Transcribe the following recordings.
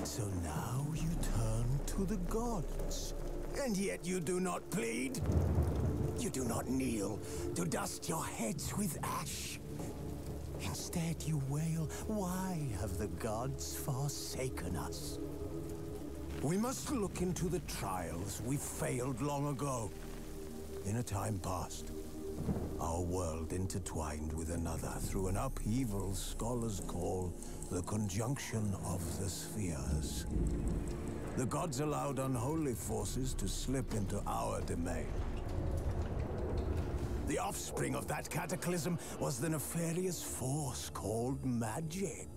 So now you turn to the gods. And yet you do not plead. You do not kneel to dust your heads with ash. Instead you wail, why have the gods forsaken us? We must look into the trials we failed long ago. In a time past, our world intertwined with another through an upheaval scholars call the conjunction of the spheres. The gods allowed unholy forces to slip into our domain. The offspring of that cataclysm was the nefarious force called magic.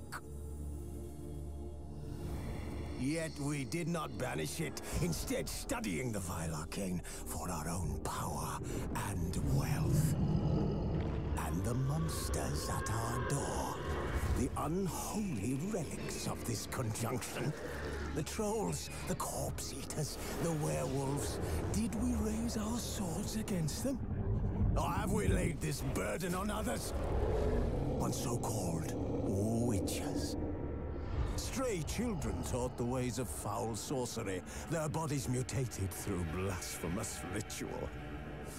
Yet we did not banish it, instead studying the vile arcane for our own power and wealth. And the monsters at our door, the unholy relics of this conjunction, the trolls, the corpse eaters, the werewolves, did we raise our swords against them? Or have we laid this burden on others? On so-called witches. Stray children taught the ways of foul sorcery, their bodies mutated through blasphemous ritual.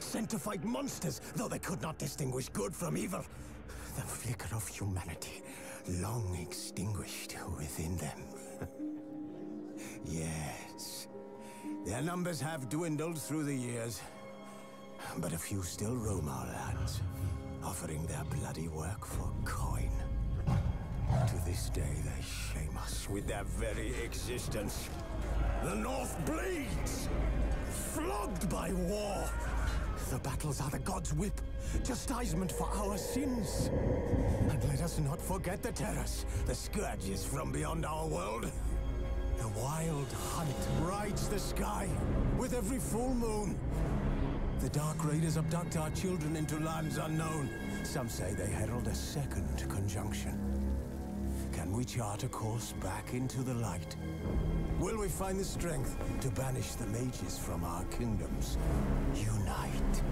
Sent to fight monsters, though they could not distinguish good from evil. The flicker of humanity, long extinguished within them. Yes, their numbers have dwindled through the years, but a few still roam our lands, offering their bloody work for coin. To this day, they shame us with their very existence. The North bleeds, flogged by war. The battles are the gods' whip, chastisement for our sins. And let us not forget the terrors, the scourges from beyond our world. The wild hunt rides the sky with every full moon. The Dark Raiders abduct our children into lands unknown. Some say they herald a second conjunction. Can we chart a course back into the light? Will we find the strength to banish the mages from our kingdoms? Unite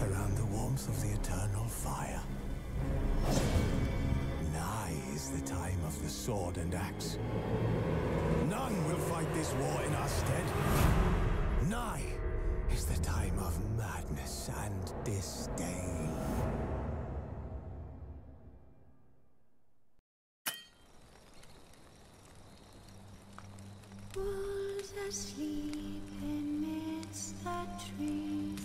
around the warmth of the eternal fire. Nigh is the time of the sword and axe. None will fight this war in our stead. Nigh is the time of madness and disdain. Wolves asleep amidst the trees.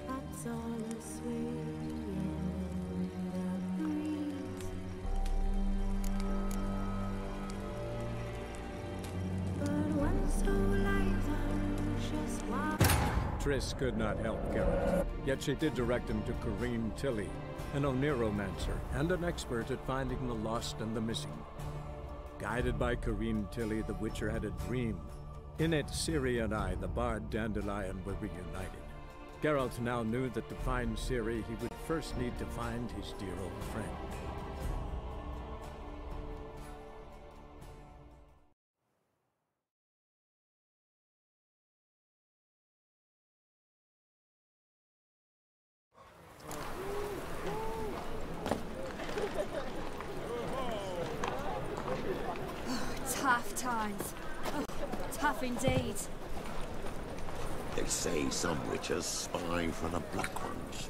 Bats all swaying in the breeze. But one so light, anxious, wild. Triss could not help Geralt, yet she did direct him to Corrine Tilly, an Oniromancer and an expert at finding the lost and the missing. Guided by Corrine Tilly, the Witcher had a dream. In it, Ciri and I, the bard Dandelion, were reunited. Geralt now knew that to find Ciri, he would first need to find his dear old friend. Tough times. Oh, tough indeed. They say some witches spy for the Black Ones.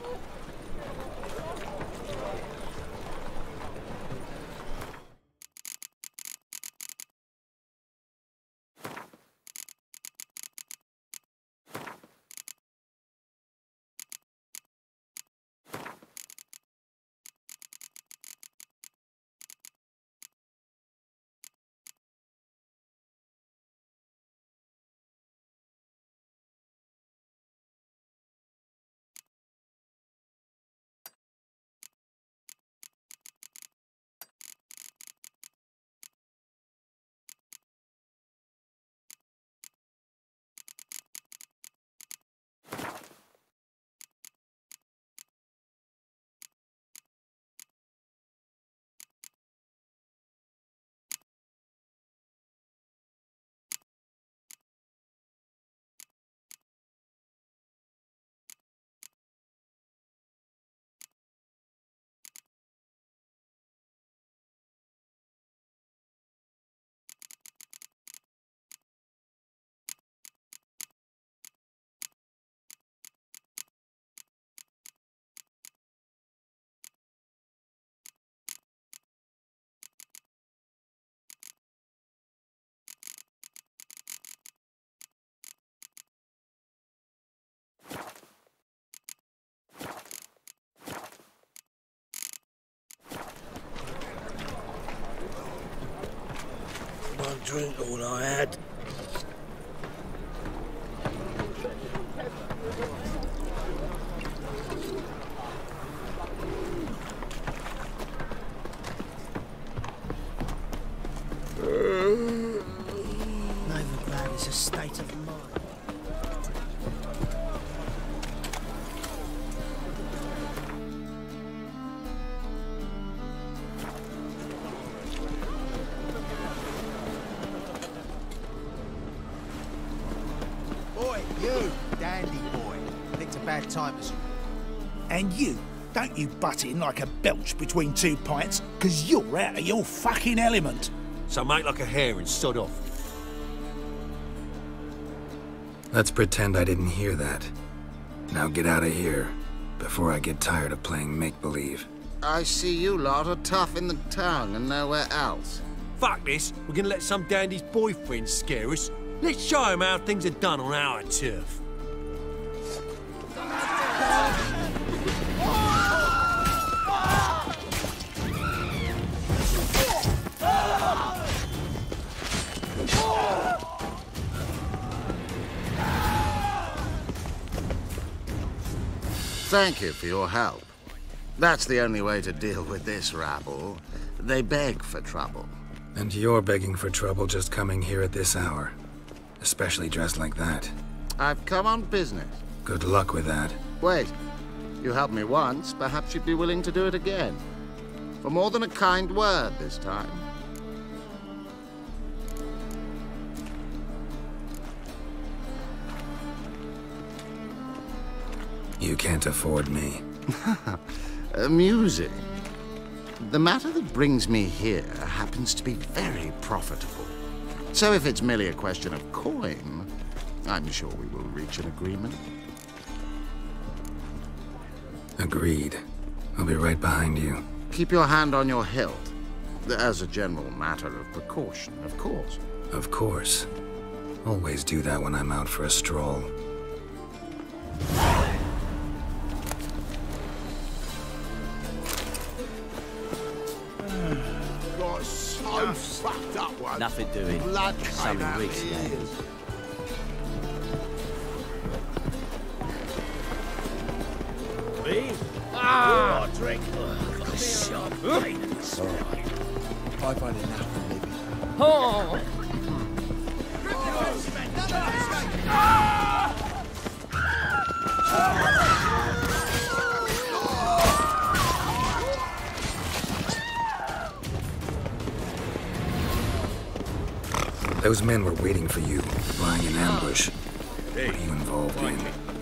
drink all I had. Novigrad is a state of mind. Oi, you, dandy boy. Picked a bad time as you. And you, don't you butt in like a belch between 2 pints, because you're out of your fucking element. So make like a hare and sod off. Let's pretend I didn't hear that. Now get out of here, before I get tired of playing make-believe. I see you lot are tough in the tongue and nowhere else. Fuck this. We're gonna let some dandy's boyfriend scare us. Let's show him how things are done on our turf. Thank you for your help. That's the only way to deal with this rabble. They beg for trouble. And you're begging for trouble just coming here at this hour. Especially dressed like that. I've come on business. Good luck with that. Wait. You helped me once, perhaps you'd be willing to do it again. For more than a kind word this time. You can't afford me. Amusing. The matter that brings me here happens to be very profitable. So if it's merely a question of coin, I'm sure we will reach an agreement. Agreed. I'll be right behind you. Keep your hand on your hilt. As a general matter of precaution, of course. Of course. Always do that when I'm out for a stroll. Got so fucked up one. Nothing doing. Blood Something came out reeks my now. ears. Me? Ah! Drink. Got a sharp pain in the spine. I've had enough of living. Oh! Those men were waiting for you, lying in ambush. What are you involved in?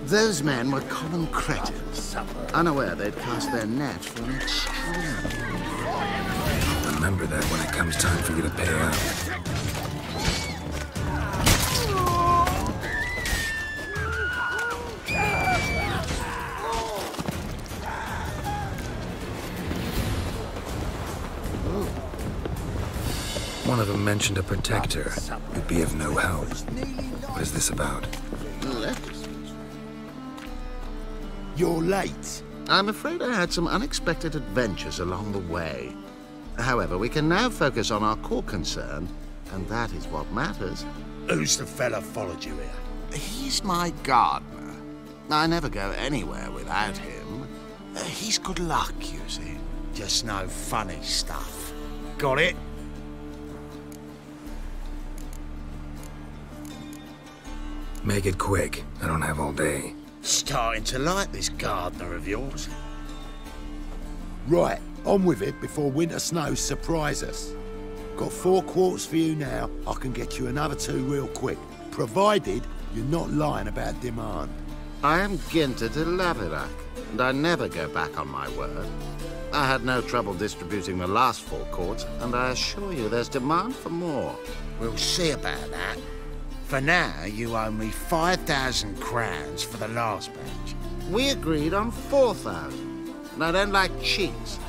Those men were common cretins, unaware they'd cast their net for an extreme. Remember that when it comes time for you to pay up. One of them mentioned a protector who'd be of no help. What is this about? You're late. I'm afraid I had some unexpected adventures along the way. However, we can now focus on our core concern, and that is what matters. Who's the fella followed you here? He's my gardener. I never go anywhere without him. He's good luck, you see. Just no funny stuff. Got it? Make it quick. I don't have all day. Starting to like this gardener of yours. Right, on with it before winter snows surprise us. Got 4 quarts for you now. I can get you another 2 real quick, provided you're not lying about demand. I am Ginter de Laverack, and I never go back on my word. I had no trouble distributing the last 4 quarts, and I assure you there's demand for more. We'll see about that. For now, you owe me 5,000 crowns for the last batch. We agreed on 4,000, and I don't like cheats.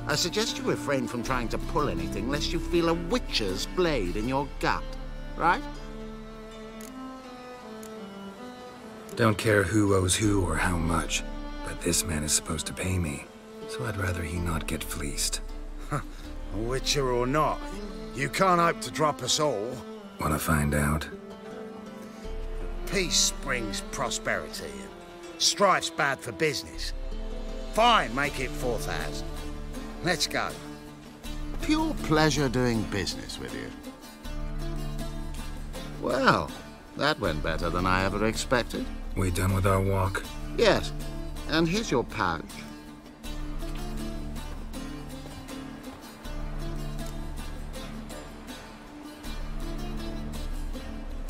I suggest you refrain from trying to pull anything lest you feel a witcher's blade in your gut, right? Don't care who owes who or how much, but this man is supposed to pay me, so I'd rather he not get fleeced. Witcher or not, you can't hope to drop us all. Wanna find out? Peace brings prosperity, and strife's bad for business. Fine, make it 4,000. Let's go. Pure pleasure doing business with you. Well, that went better than I ever expected. We done with our walk? Yes, and here's your pouch.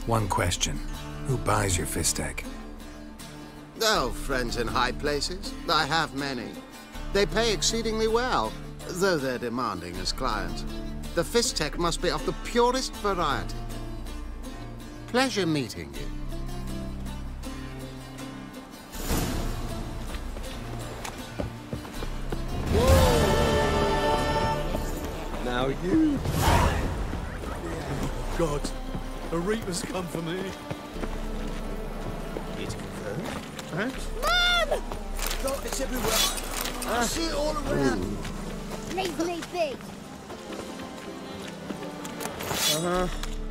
One question. Who buys your Fistek? Oh, friends in high places. I have many. They pay exceedingly well, though they're demanding as clients. The Fistek must be of the purest variety. Pleasure meeting you. Now you... God, a Reaper's come for me. It's confirmed. Huh? Mum! God, it's everywhere. I see it all around. Leave me be.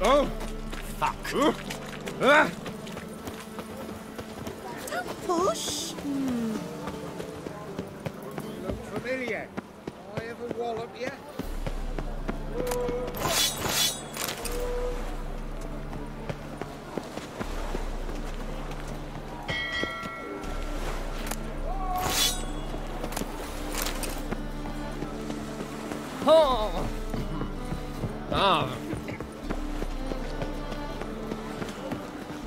Oh! Fuck. Ah! Don't push. You look familiar. I ever wallop you? Oh! Ah!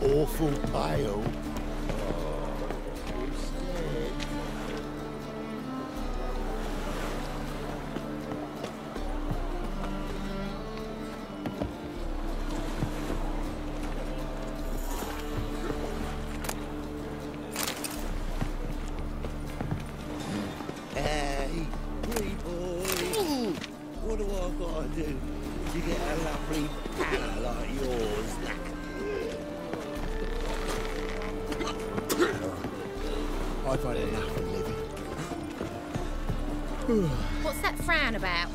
Awful pale. Hey, pretty boy. What do I gotta do to get a lovely pal like yours? I've had enough of living. What's that frown about?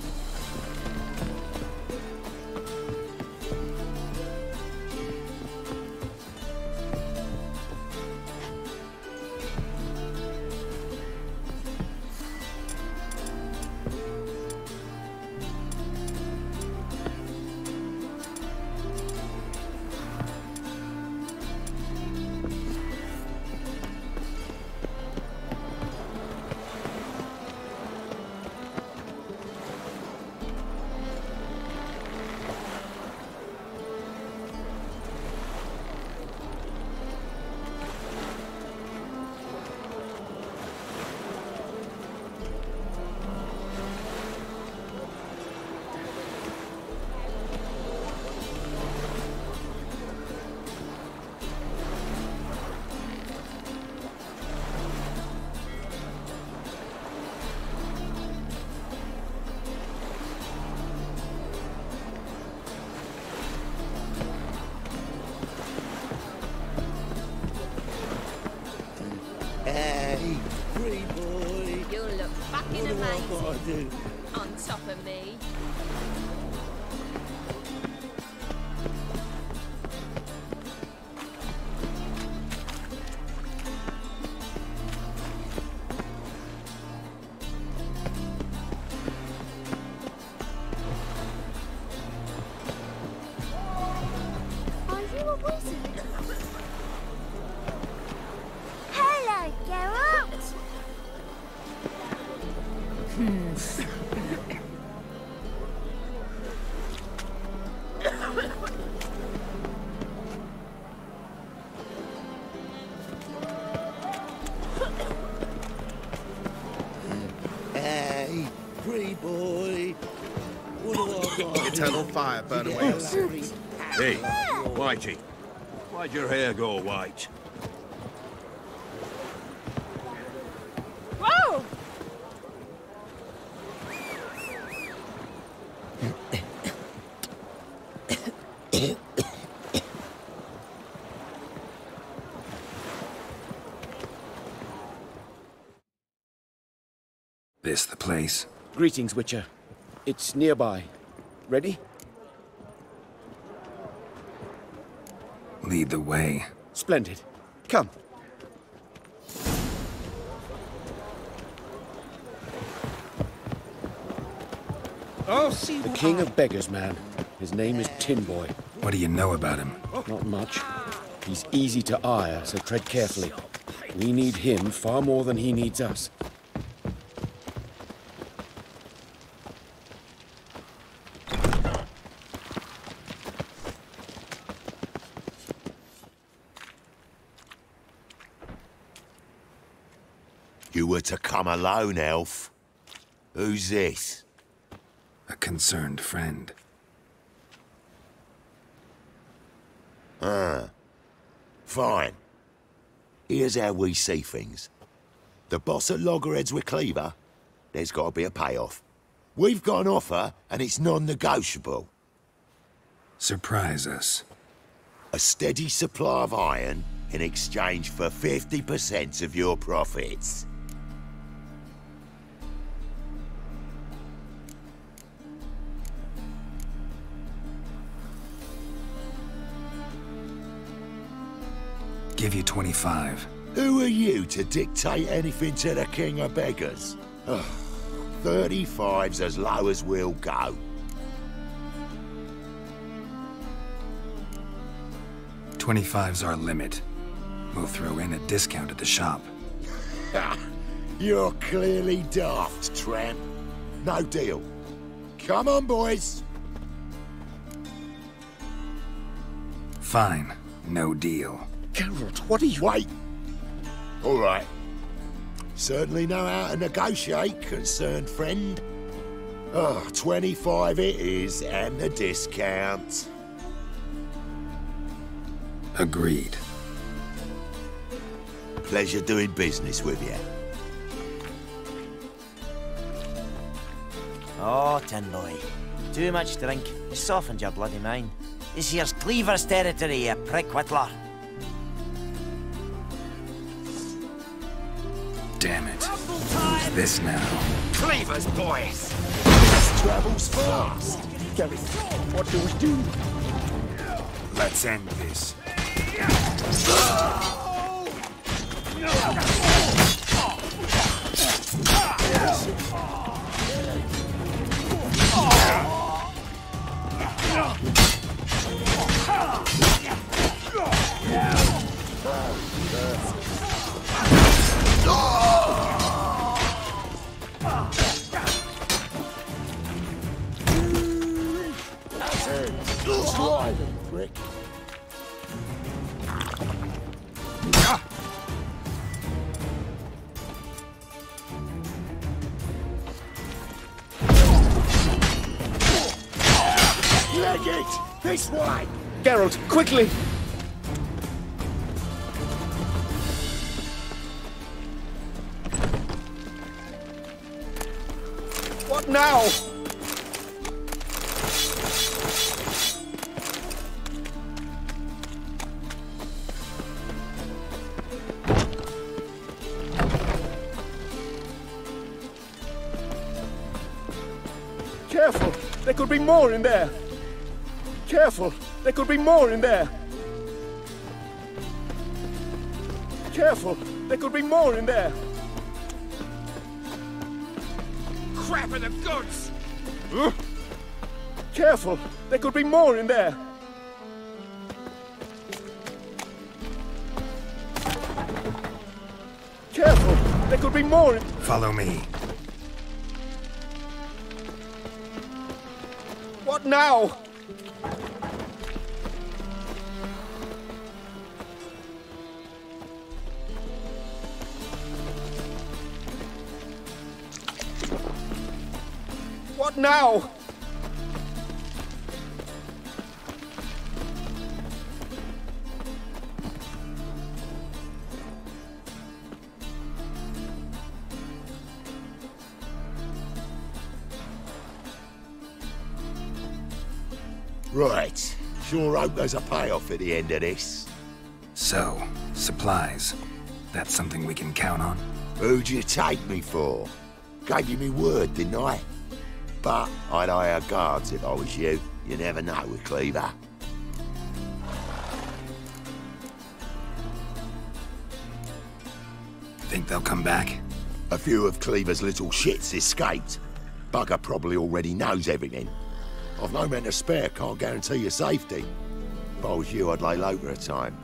Hey, pretty boy. You look fucking What do I amazing. gotta do? On top of me. Are you a wizard? Hello, Geralt. Hey, pretty boy. What do I gotta do? Eternal fire burn to away. get a lovely pal Hey, like yours? Whitey. Why'd your hair go white? Whoa! This the place? Greetings, Witcher. It's nearby. Ready? Lead the way. Splendid. Come. The king of beggars, man. His name is Tin Boy. What do you know about him? Not much. He's easy to ire, so tread carefully. We need him far more than he needs us. You were to come alone, elf. Who's this? A concerned friend. Fine. Here's how we see things. The boss at Loggerheads with Cleaver, there's got to be a payoff. We've got an offer, and it's non-negotiable. Surprise us. A steady supply of iron in exchange for 50% of your profits. Give you 25. Who are you to dictate anything to the king of beggars? 35's as low as we'll go. 25's our limit. We'll throw in a discount at the shop. You're clearly daft, tramp. No deal. Come on, boys. Fine. No deal. Geralt, what are you... Wait. All right. Certainly know how to negotiate, concerned friend. 25 it is, and the discount. Agreed. Pleasure doing business with you. Oh, Tin Boy. Too much drink. You softened your bloody mind. This here's Cleaver's territory, you prick whittler. Damn it. Who's this now? Cleaver's boys! This travels fast! Gary, what do we do? Let's end this. Prick. Leg it! This way! Geralt, quickly! What now? Careful! There could be more in there! Careful! There could be more in there! Careful! There could be more in there! Crap in the goods! Careful! There could be more in there! Careful! There could be more in... Follow me. What now? What now? Right. Sure hope there's a payoff at the end of this. So, supplies. That's something we can count on? Who'd you take me for? Gave you me word, didn't I? But I'd hire guards if I was you. You never know with Cleaver. Think they'll come back? A few of Cleaver's little shits escaped. Bugger probably already knows everything. I've no men to spare, can't guarantee your safety. If I was you, I'd lay low for a time.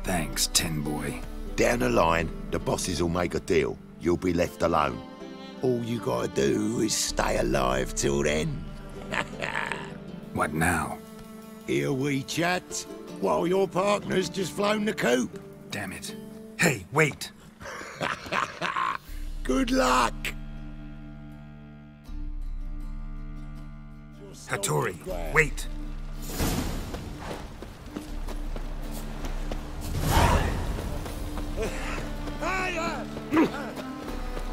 Thanks, Tin Boy. Down the line, the bosses will make a deal. You'll be left alone. All you gotta do is stay alive till then. What now? Here we chat, while your partner's just flown the coop. Damn it. Hey, wait! Good luck! Hattori, wait!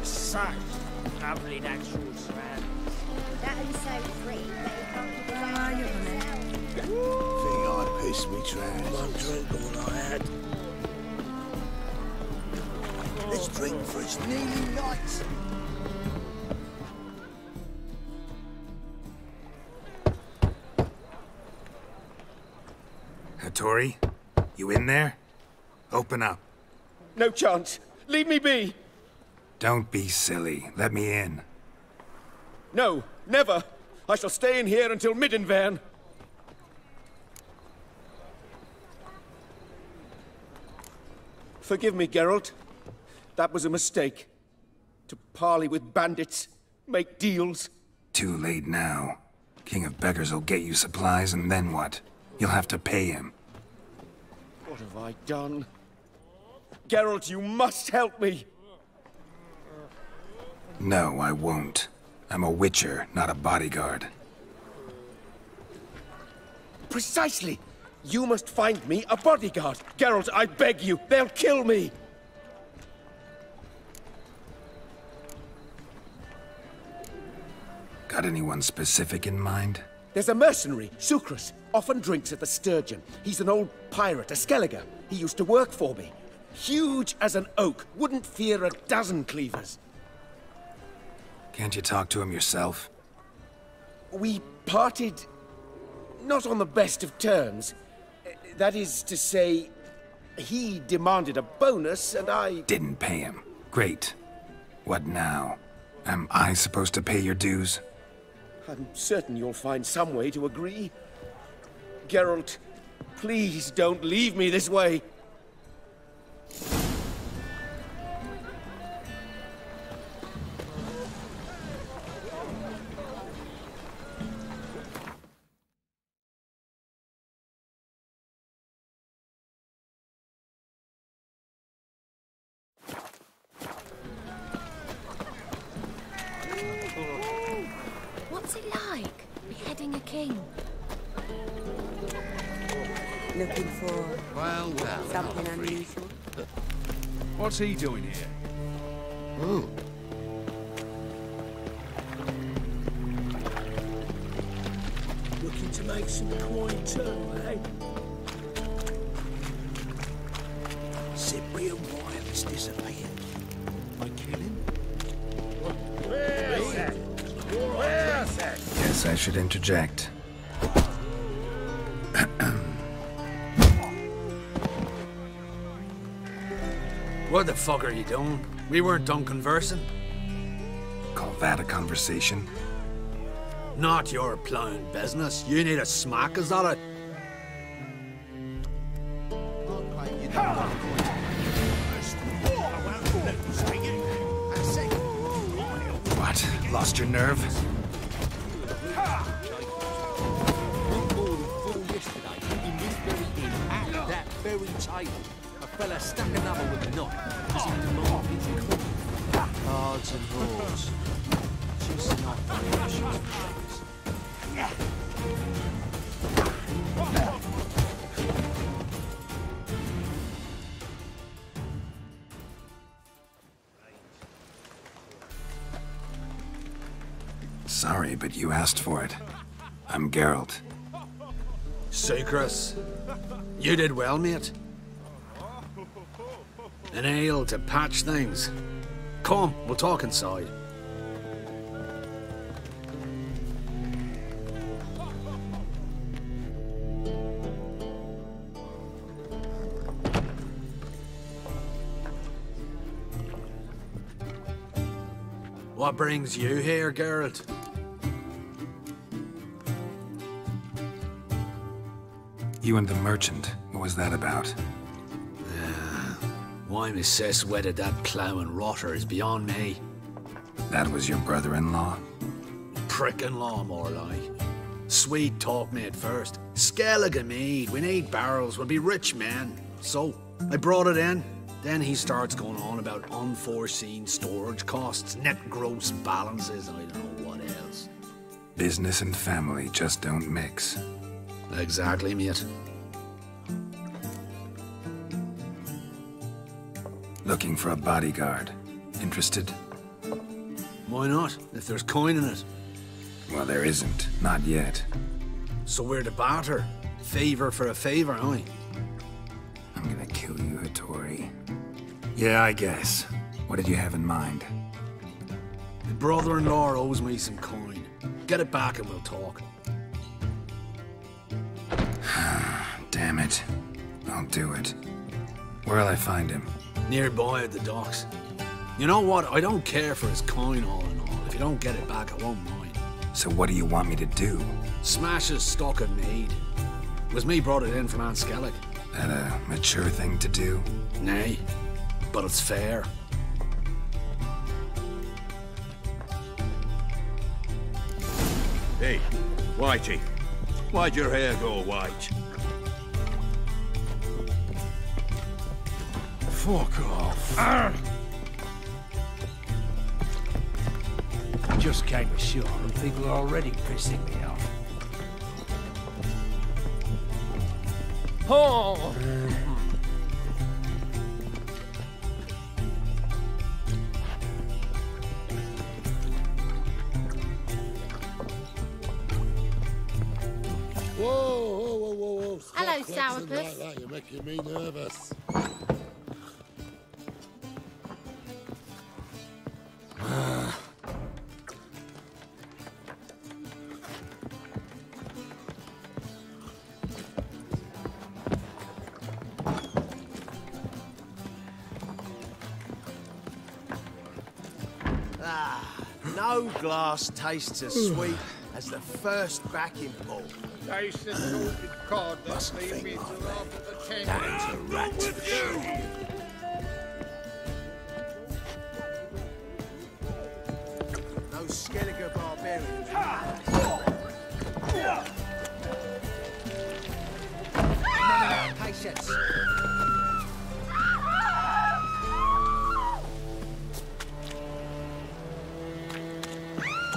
Such lovely natural surroundings. That is so pretty, but you can't keep his eye on Think I pissed me trousers. One drink all I had. Let's drink for it's nearly night. Hattori, you in there? Open up. No chance. Leave me be. Don't be silly. Let me in. No, never. I shall stay in here until Middenvern. Forgive me, Geralt. That was a mistake. To parley with bandits, make deals. Too late now. King of Beggars will get you supplies, and then what? You'll have to pay him. What have I done? Geralt, you must help me! No, I won't. I'm a witcher, not a bodyguard. Precisely! You must find me a bodyguard. Geralt, I beg you, they'll kill me! Got anyone specific in mind? There's a mercenary, Sucrus. Often drinks at the Sturgeon. He's an old pirate, a Skelliger. He used to work for me. Huge as an oak. Wouldn't fear a dozen cleavers. Can't you talk to him yourself? We parted... not on the best of terms. That is to say, he demanded a bonus, and I... Didn't pay him. Great. What now? Am I supposed to pay your dues? I'm certain you'll find some way to agree. Geralt, please don't leave me this way. What's it like, beheading a king? Looking for Well, something unusual? What's he doing here? Oh. Looking to make some coin too, eh? Cyprian Wyatt has disappeared. I kill him? Guess I should interject. What the fuck are you doing? We weren't done conversing. Call that a conversation? Not your plowing business. You need a smack, is that it? What? Lost your nerve? Very table. A fella stuck another with a knife. Was in demand his coin. Cards and whores. Just not the options. Sorry, but you asked for it. I'm Geralt. Sucrus, you did well, mate. An ale to patch things. Come, we'll talk inside. What brings you here, Geralt? You and the merchant, what was that about? Why Miss Cess wedded that ploughing rotter is beyond me. That was your brother-in-law? Prick-in-law, more like. Sweet talk me at first. Skellige mead, we need barrels, we'll be rich men. So, I brought it in. Then he starts going on about unforeseen storage costs, net gross balances, and I don't know what else. Business and family just don't mix. Exactly, mate. Looking for a bodyguard. Interested? Why not, if there's coin in it? Well, there isn't. Not yet. So we're to barter. Favor for a favor, aye? I'm gonna kill you, Hattori. Yeah, I guess. What did you have in mind? The brother-in-law owes me some coin. Get it back and we'll talk. Damn it. I'll do it. Where'll I find him? Nearby at the docks. You know what? I don't care for his coin all in all. If you don't get it back, I won't mind. So what do you want me to do? Smash his stock of mead. It was me brought it in from Aunt Skellig. That a mature thing to do? Nay, but it's fair. Hey, Whitey. Why'd your hair go white? Fuck off. Just came ashore and people are already pissing me off. Oh! Whoa. Hello, Sourpuss. Like that, you're making me nervous. No glass tastes as sweet as the first backing pull. Taste the salted cod that leave me till after the 10. That is a rat. Those Skellige barbarians. Patience.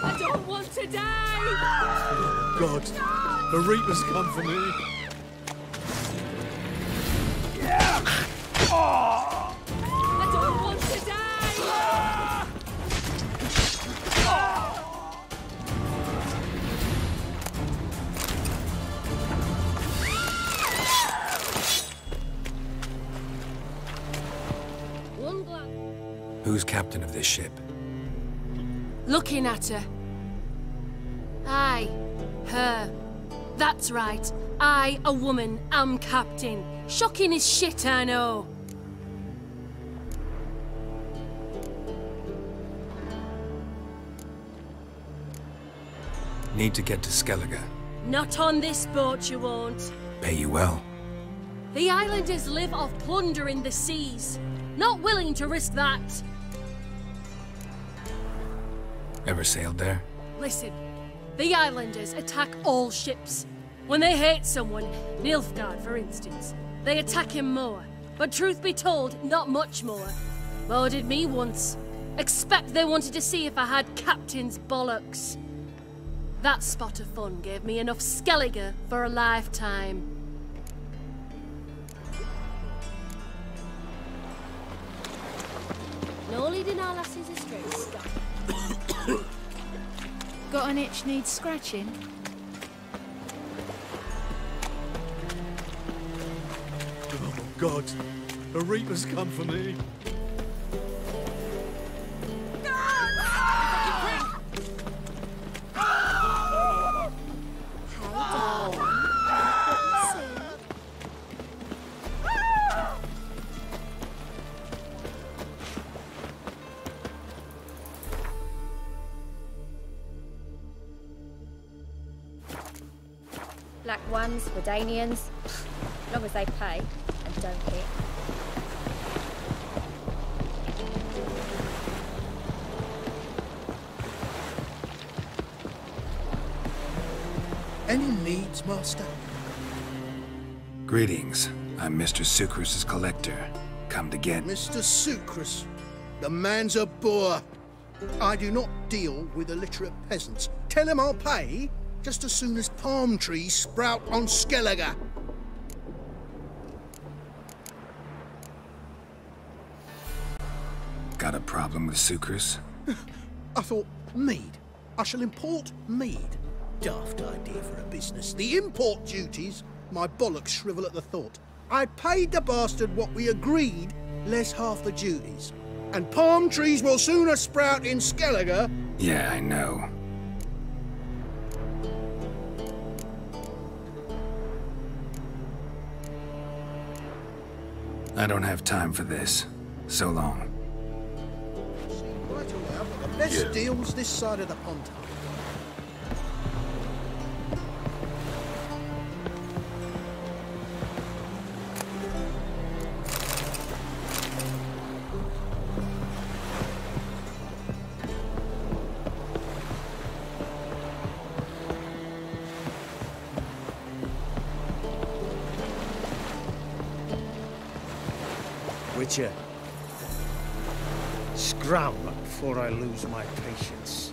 I don't want to die! God, the Reaper's come for me. I don't want to die! One glance. Who's captain of this ship? Looking at her. Aye, her. That's right. I, a woman, am captain. Shocking as shit, I know. Need to get to Skellige. Not on this boat, you won't. Pay you well. The islanders live off plunder in the seas. Not willing to risk that. Ever sailed there? Listen, the islanders attack all ships. When they hate someone, Nilfgaard for instance, they attack him more. But truth be told, not much more. Boarded me once. Expect they wanted to see if I had captain's bollocks. That spot of fun gave me enough Skellige for a lifetime. No leading our lasses astray, stop. Got an itch needs scratching? Oh, God. The Reaper's come for me. Black ones, Redanians. As long as they pay and don't hit. Any needs, Master? Greetings. I'm Mr. Sucrus's collector. Come to get... Mr. Sucrus. The man's a boor. I do not deal with illiterate peasants. Tell him I'll pay just as soon as palm trees sprout on Skellige. Got a problem with Sucrus? I thought, mead. I shall import mead. Daft idea for a business. The import duties, my bollocks shrivel at the thought. I paid the bastard what we agreed, less half the duties. And palm trees will sooner sprout in Skellige. Yeah, I know. I don't have time for this. So long. Right away, I've got the best deals this side of the pond. Witcher, scram before I lose my patience.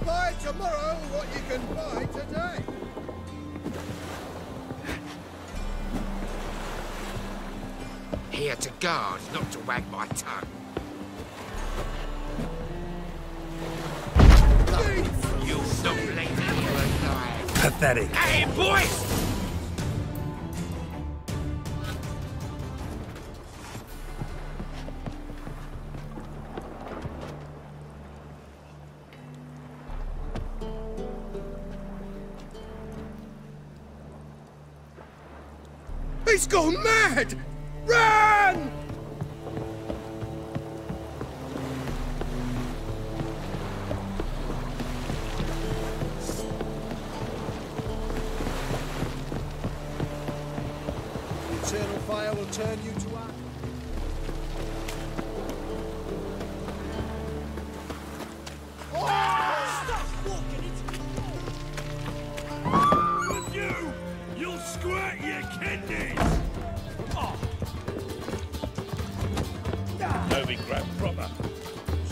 Buy tomorrow what you can buy today. Here to guard, not to wag my tongue. You don't blame me alive. Pathetic. Hey, boys! He's gone mad! Run! Eternal fire will turn you to ash. With you, you'll squirt your kidneys! Toby grabbed proper.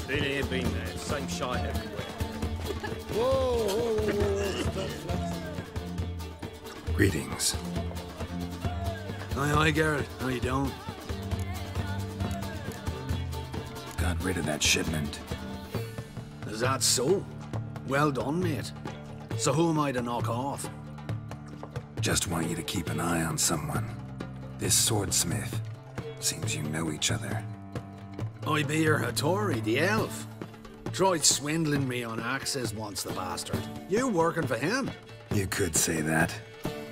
Been here, been there. Same shite everywhere. Whoa. Greetings. Aye, Garrett. How you doing? Got rid of that shipment. Is that so? Well done, mate. So who am I to knock off? Just want you to keep an eye on someone. This swordsmith. Seems you know each other. I be your Hattori, the elf. Tried swindling me on axes once, the bastard. You working for him? You could say that.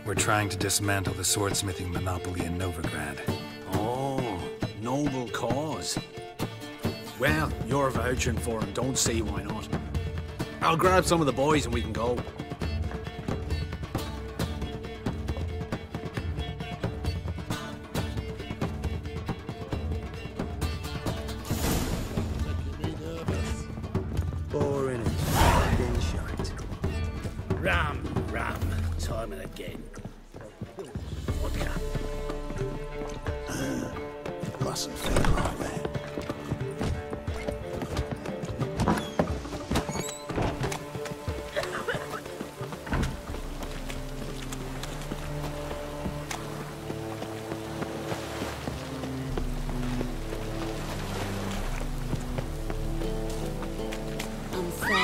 We're trying to dismantle the swordsmithing monopoly in Novigrad. Oh, noble cause. Well, you're vouching for him, don't see why not. I'll grab some of the boys and we can go. Boring and fucking shite. Ram, time and again. Vodka. Mustn't think like that. I'm sorry.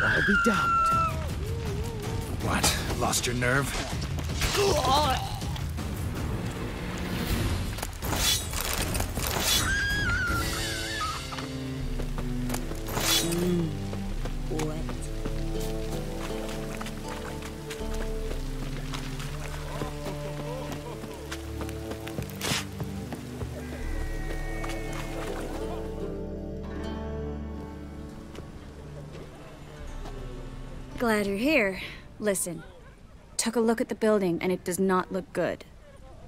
I'll be damned. What? Lost your nerve? Glad you're here. Listen, took a look at the building and it does not look good.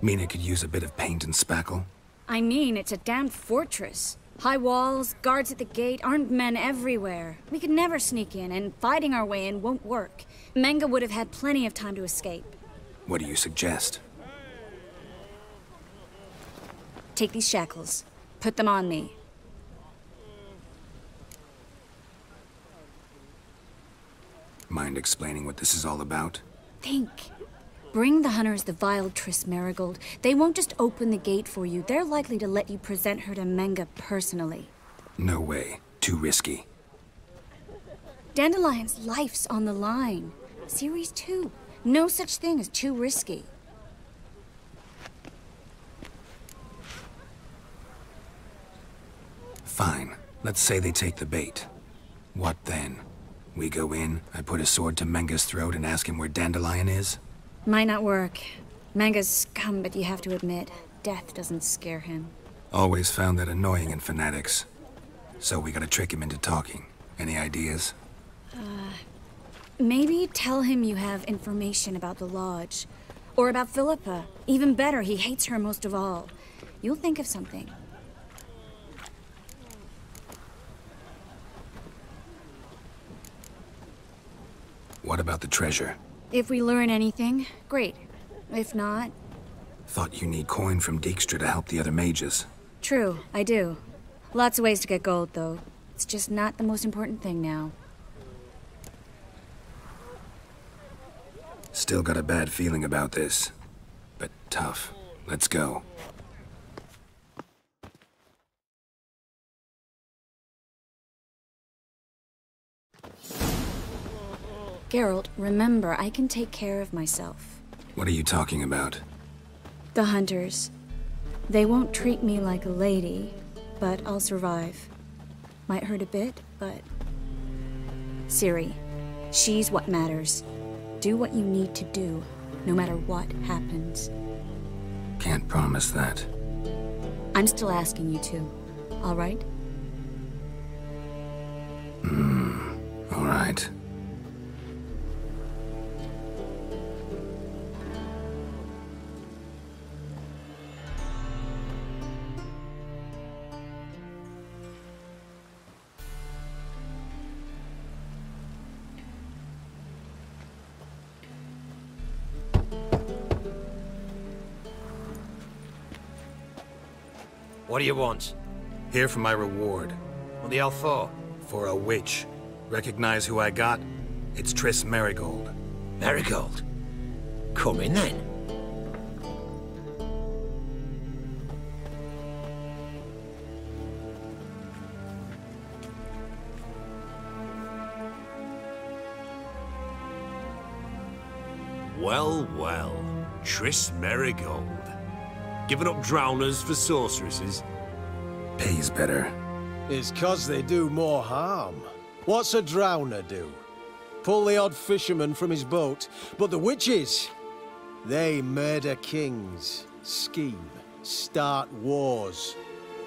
Mean it could use a bit of paint and spackle? I mean, it's a damn fortress. High walls, guards at the gate, armed men everywhere. We could never sneak in, and fighting our way in won't work. Menga would have had plenty of time to escape. What do you suggest? Take these shackles. Put them on me. Mind explaining what this is all about? Think. Bring the hunters the vile Triss Marigold. They won't just open the gate for you. They're likely to let you present her to Menga personally. No way. Too risky. Dandelion's life's on the line. Series 2. No such thing as too risky. Fine. Let's say they take the bait. What then? We go in, I put a sword to Menga's throat and ask him where Dandelion is? Might not work. Menga's scum, but you have to admit, death doesn't scare him. Always found that annoying in fanatics. So we gotta trick him into talking. Any ideas? Maybe tell him you have information about the Lodge. Or about Philippa. Even better, he hates her most of all. You'll think of something. What about the treasure? If we learn anything, great. If not... Thought you need coin from Dijkstra to help the other mages. True, I do. Lots of ways to get gold, though. It's just not the most important thing now. Still got a bad feeling about this. But tough. Let's go. Geralt, remember, I can take care of myself. What are you talking about? The hunters. They won't treat me like a lady, but I'll survive. Might hurt a bit, but... Ciri, she's what matters. Do what you need to do, no matter what happens. Can't promise that. I'm still asking you to, all right? All right. What do you want? Here for my reward. What the hell for? For a witch. Recognize who I got? It's Triss Marigold. Marigold? Come in then. Well, well. Triss Marigold. Giving up drowners for sorceresses? Pays better. It's 'cause they do more harm. What's a drowner do? Pull the odd fisherman from his boat. But the witches, they murder kings, scheme, start wars.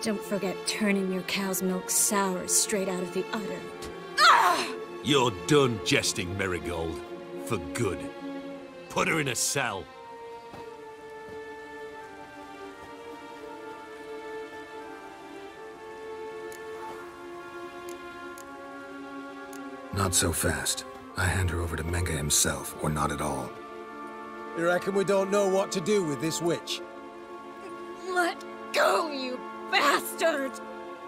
Don't forget turning your cow's milk sour straight out of the udder. You're done jesting, Marigold. For good. Put her in a cell. Not so fast. I hand her over to Menga himself, or not at all. You reckon we don't know what to do with this witch? Let go, you bastard!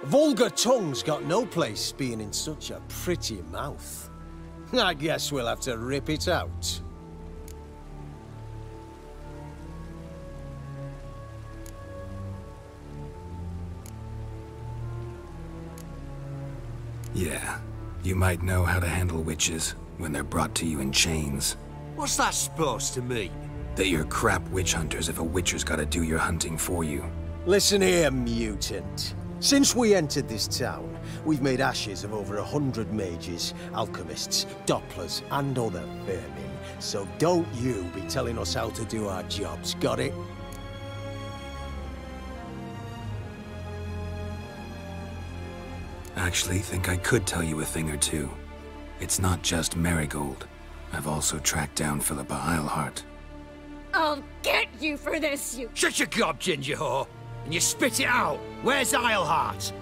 Vulgar tongue's got no place being in such a pretty mouth. I guess we'll have to rip it out. Yeah. You might know how to handle witches when they're brought to you in chains. What's that supposed to mean? That you're crap witch hunters if a witcher's gotta do your hunting for you. Listen here, mutant. Since we entered this town, we've made ashes of over 100 mages, alchemists, dopplers, and other vermin. So don't you be telling us how to do our jobs, got it? Actually, think I could tell you a thing or two. It's not just Marigold. I've also tracked down Philippa Eilhart. I'll get you for this, you... Shut your gob, ginger whore! And you spit it out! Where's Eilhart?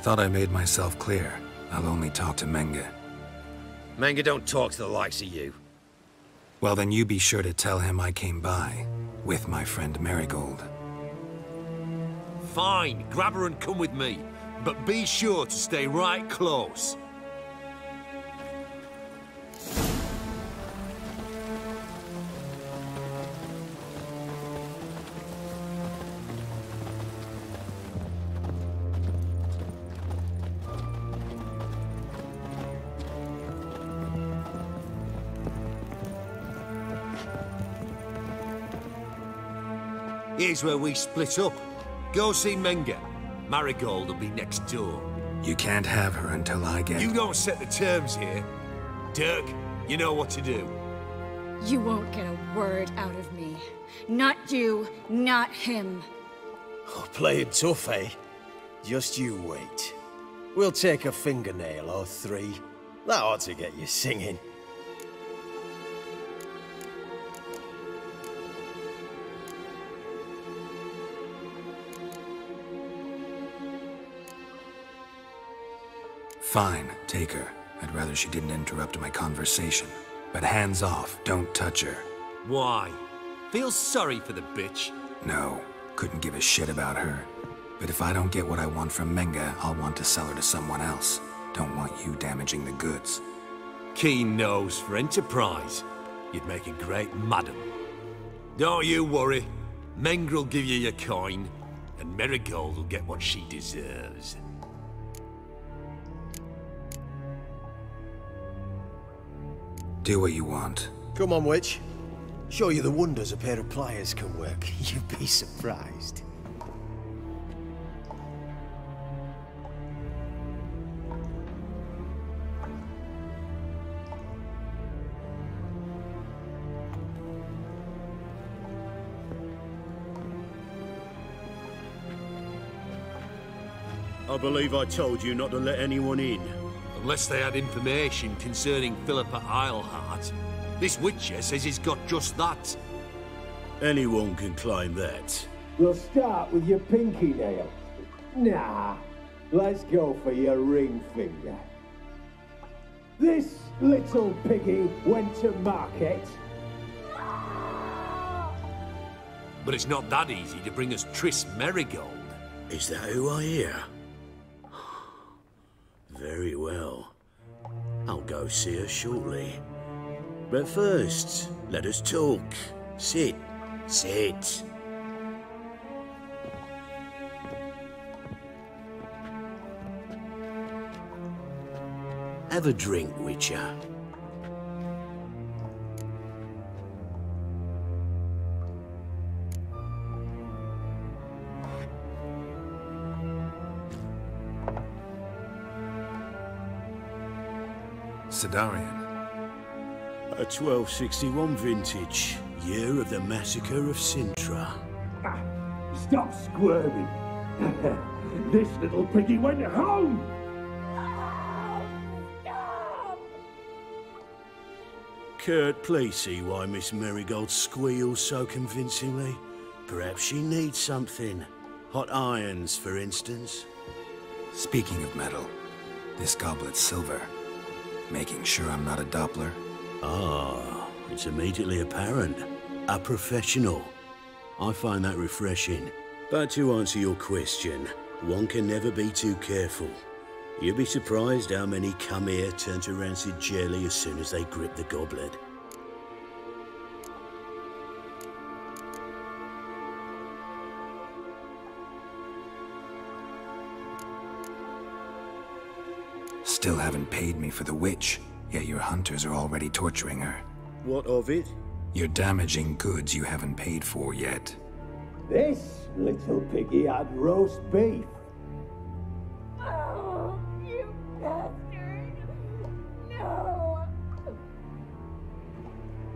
Thought I made myself clear. I'll only talk to Menge. Menge don't talk to the likes of you. Well, then you be sure to tell him I came by, with my friend Marigold. Fine, grab her and come with me. But be sure to stay right close. Here's where we split up. Go see Menge. Marigold will be next door. You can't have her until I get... You don't set the terms here. Dirk, you know what to do. You won't get a word out of me. Not you, not him. Oh, playing tough, eh? Just you wait. We'll take a fingernail or 3. That ought to get you singing. Fine, take her. I'd rather she didn't interrupt my conversation. But hands off, don't touch her. Why? Feel sorry for the bitch? No, couldn't give a shit about her. But if I don't get what I want from Menge, I'll want to sell her to someone else. Don't want you damaging the goods. Keen nose for enterprise. You'd make a great madam. Don't you worry. Menge will give you your coin, and Marigold will get what she deserves. Do what you want. Come on, witch. Show you the wonders a pair of pliers can work. You'd be surprised. I believe I told you not to let anyone in. Unless they had information concerning Philippa Eilhart. This Witcher says he's got just that. Anyone can claim that. We'll start with your pinky nail. Nah, let's go for your ring finger. This little piggy went to market. But it's not that easy to bring us Triss Marigold. Is that who I hear? Very well. I'll go see her shortly. But first, let us talk. Sit. Sit. Have a drink, Witcher. Sidarian. A 1261 vintage, year of the massacre of Sintra. Stop squirming. This little piggy went home. Kurt, please see why Miss Marigold squeals so convincingly. Perhaps she needs something. Hot irons, for instance. Speaking of metal, this goblet's silver. Making sure I'm not a Doppler? Ah, it's immediately apparent. A professional. I find that refreshing. But to answer your question, one can never be too careful. You'll be surprised how many come here turn to rancid jelly as soon as they grip the goblet. Still haven't paid me for the witch, yet your hunters are already torturing her. What of it? You're damaging goods you haven't paid for yet. This little piggy had roast beef. Oh, you bastard! No!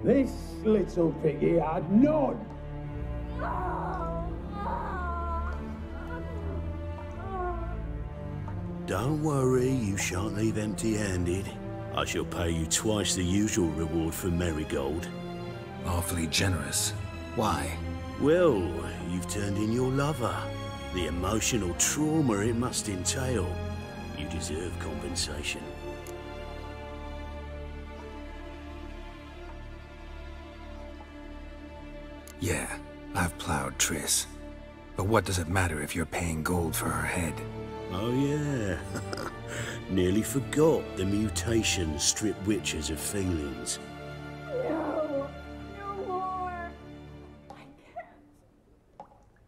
This little piggy had none. Don't worry, you shan't leave empty-handed. I shall pay you twice the usual reward for Marigold. Awfully generous. Why? Well, you've turned in your lover. The emotional trauma it must entail. You deserve compensation. Yeah, I've plowed Triss. But what does it matter if you're paying gold for her head? Oh yeah. Nearly forgot the mutations strip witches of feelings. No, no more.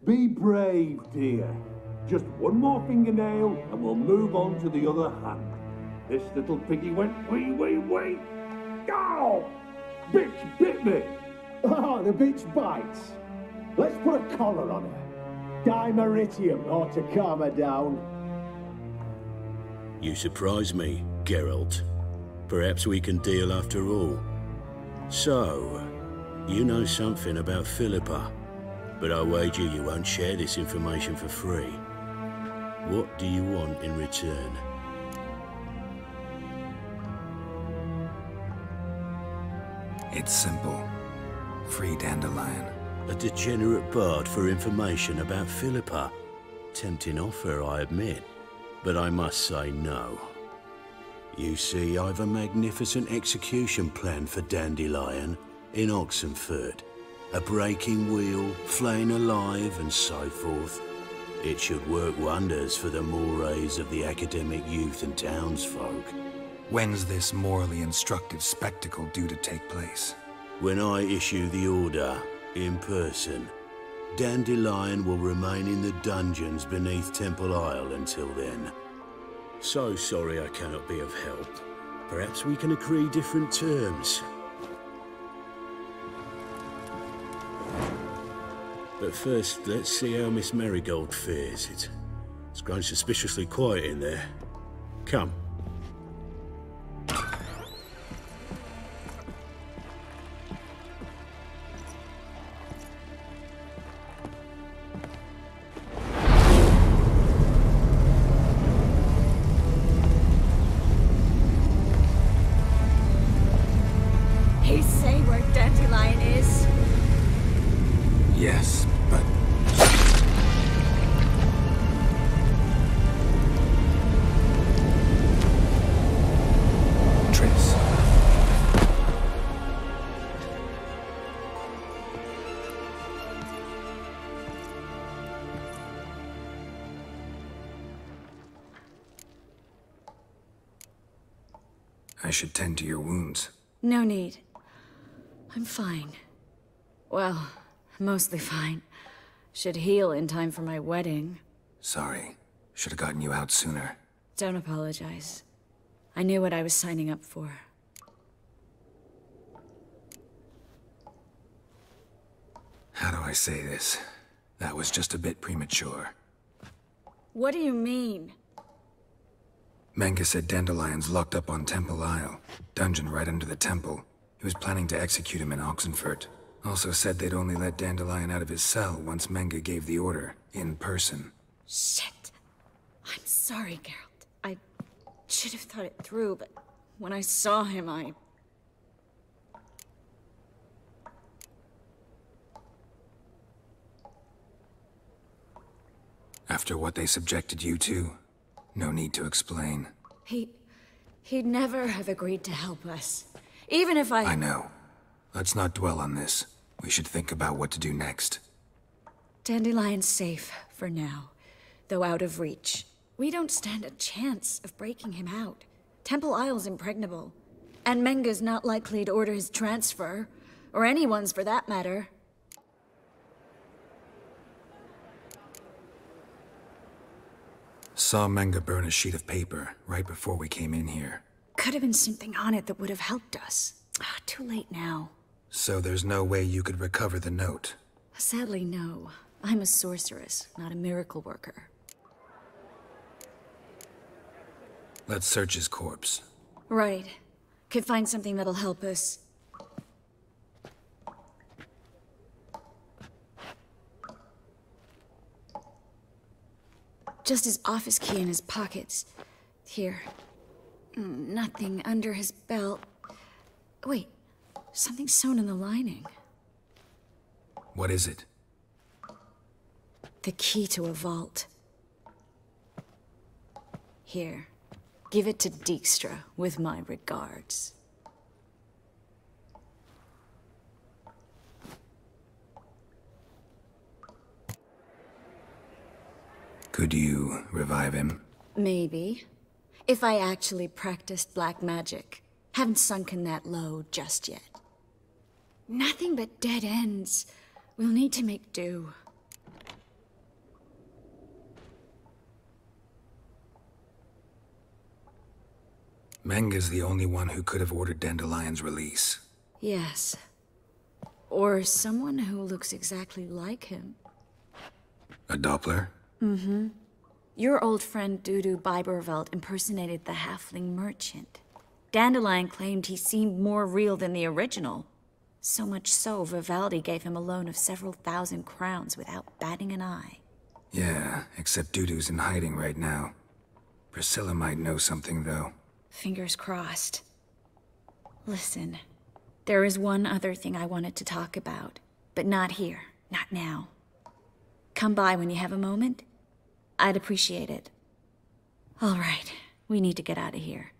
Be brave, dear. Just one more fingernail and we'll move on to the other hand. This little piggy went wee. Ow! Bitch bit me! Oh, the bitch bites. Let's put a collar on her. Dimeritium ought to calm her down. You surprise me, Geralt. Perhaps we can deal after all. So, you know something about Philippa, but I wager you won't share this information for free. What do you want in return? It's simple. Free Dandelion. A degenerate bard for information about Philippa. Tempting offer, I admit, but I must say no. You see, I've a magnificent execution plan for Dandelion in Oxenford. A breaking wheel, flaying alive, and so forth. It should work wonders for the mores of the academic youth and townsfolk. When's this morally instructive spectacle due to take place? When I issue the order, in person, Dandelion will remain in the dungeons beneath Temple Isle until then. So sorry I cannot be of help. Perhaps we can agree different terms. But first, let's see how Miss Marigold fares. It's grown suspiciously quiet in there. Come. He say where Dandelion is? Yes, but... Triss. I should tend to your wounds. No need. I'm fine. Well, mostly fine. Should heal in time for my wedding. Sorry. Should have gotten you out sooner. Don't apologize. I knew what I was signing up for. How do I say this? That was just a bit premature. What do you mean? Menge said Dandelion's locked up on Temple Isle. Dungeon right under the temple. He was planning to execute him in Oxenfurt. Also said they'd only let Dandelion out of his cell once Menge gave the order, in person. Shit. I'm sorry, Geralt. I should have thought it through, but when I saw him, After what they subjected you to, no need to explain. He'd never have agreed to help us. Even if I know. Let's not dwell on this. We should think about what to do next. Dandelion's safe, for now. Though out of reach. We don't stand a chance of breaking him out. Temple Isle's impregnable. And Menge's not likely to order his transfer. Or anyone's, for that matter. Saw Menge burn a sheet of paper right before we came in here. Could have been something on it that would have helped us. Too late now. So there's no way you could recover the note? Sadly, no. I'm a sorceress, not a miracle worker. Let's search his corpse. Right. Could find something that'll help us. Just his office key in his pockets. Here. Nothing under his belt. Wait, something sewn in the lining. What is it? The key to a vault. Here. Give it to Dijkstra with my regards. Could you revive him? Maybe. If I actually practiced black magic. Haven't sunken that low just yet. Nothing but dead ends. We'll need to make do. Menga's the only one who could have ordered Dandelion's release. Yes. Or someone who looks exactly like him. A Doppler? Mm-hmm. Your old friend Dudu Biberveld impersonated the halfling merchant. Dandelion claimed he seemed more real than the original. So much so, Vivaldi gave him a loan of several thousand crowns without batting an eye. Yeah, except Dudu's in hiding right now. Priscilla might know something, though. Fingers crossed. Listen, there is one other thing I wanted to talk about, but not here, not now. Come by when you have a moment. I'd appreciate it. All right, we need to get out of here.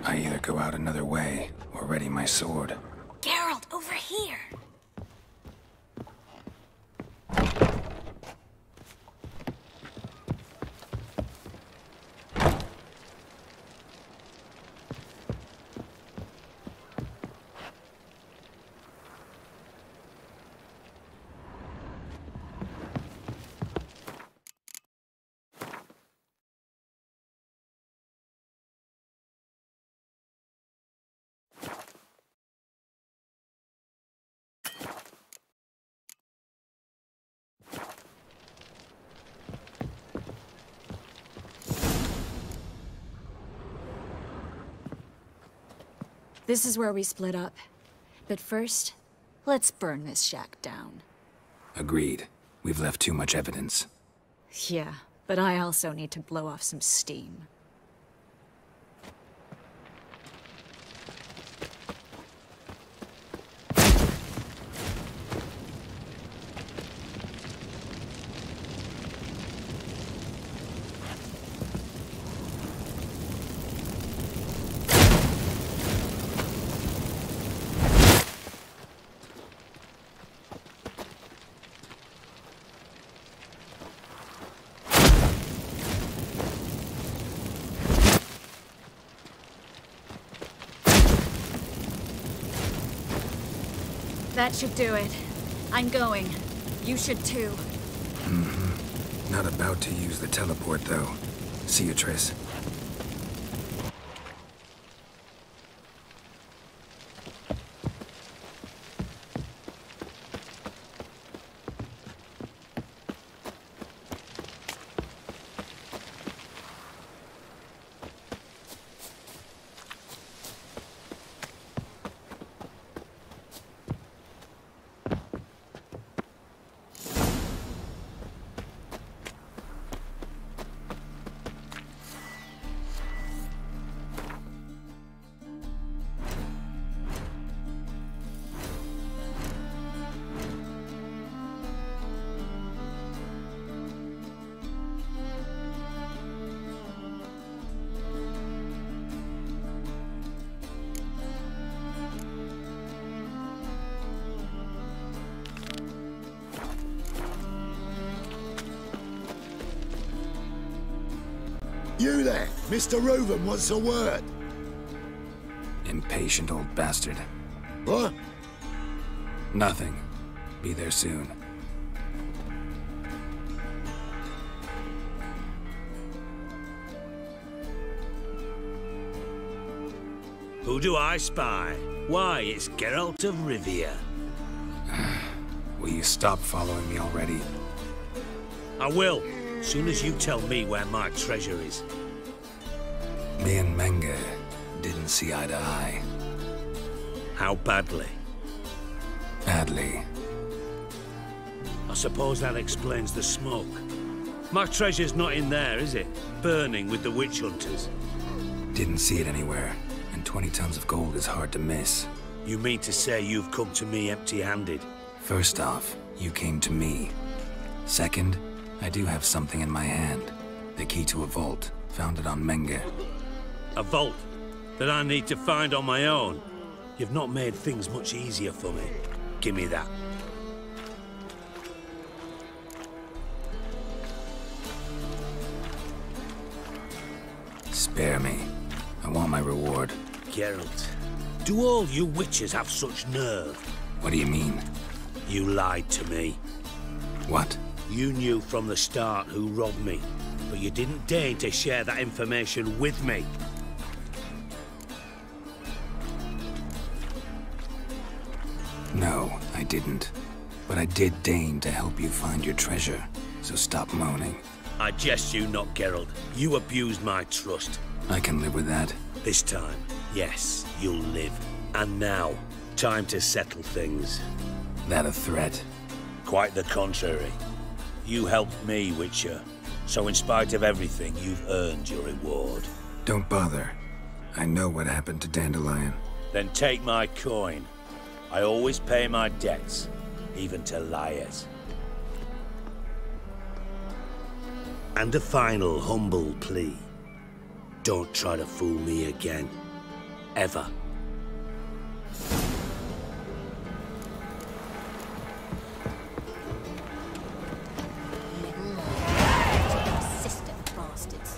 I either go out another way, or ready my sword. Geralt, over here! This is where we split up. But first, let's burn this shack down. Agreed. We've left too much evidence. Yeah, but I also need to blow off some steam. That should do it. I'm going. You should too. Mm-hmm. Not about to use the teleport, though. See you, Triss. You there! Mr. Reuven wants a word. Impatient old bastard. What? Nothing. Be there soon. Who do I spy? Why, it's Geralt of Rivia. Will you stop following me already? I will, soon as you tell me where my treasure is. Me and Menge didn't see eye to eye. How badly? Badly. I suppose that explains the smoke. My treasure's not in there, is it? Burning with the witch hunters. Didn't see it anywhere, and 20 tons of gold is hard to miss. You mean to say you've come to me empty-handed? First off, you came to me. Second, I do have something in my hand. The key to a vault, found it on Menge. A vault that I need to find on my own? You've not made things much easier for me. Give me that. Spare me. I want my reward. Geralt, do all you witches have such nerve? What do you mean? You lied to me. What? You knew from the start who robbed me, but you didn't deign to share that information with me. No, I didn't. But I did deign to help you find your treasure, so stop moaning. I jest you not, Geralt. You abused my trust. I can live with that. This time, yes, you'll live. And now, time to settle things. That a threat? Quite the contrary. You helped me, Witcher. So in spite of everything, you've earned your reward. Don't bother. I know what happened to Dandelion. Then take my coin. I always pay my debts, even to liars. And a final humble plea. Don't try to fool me again. Ever. Persistent bastards.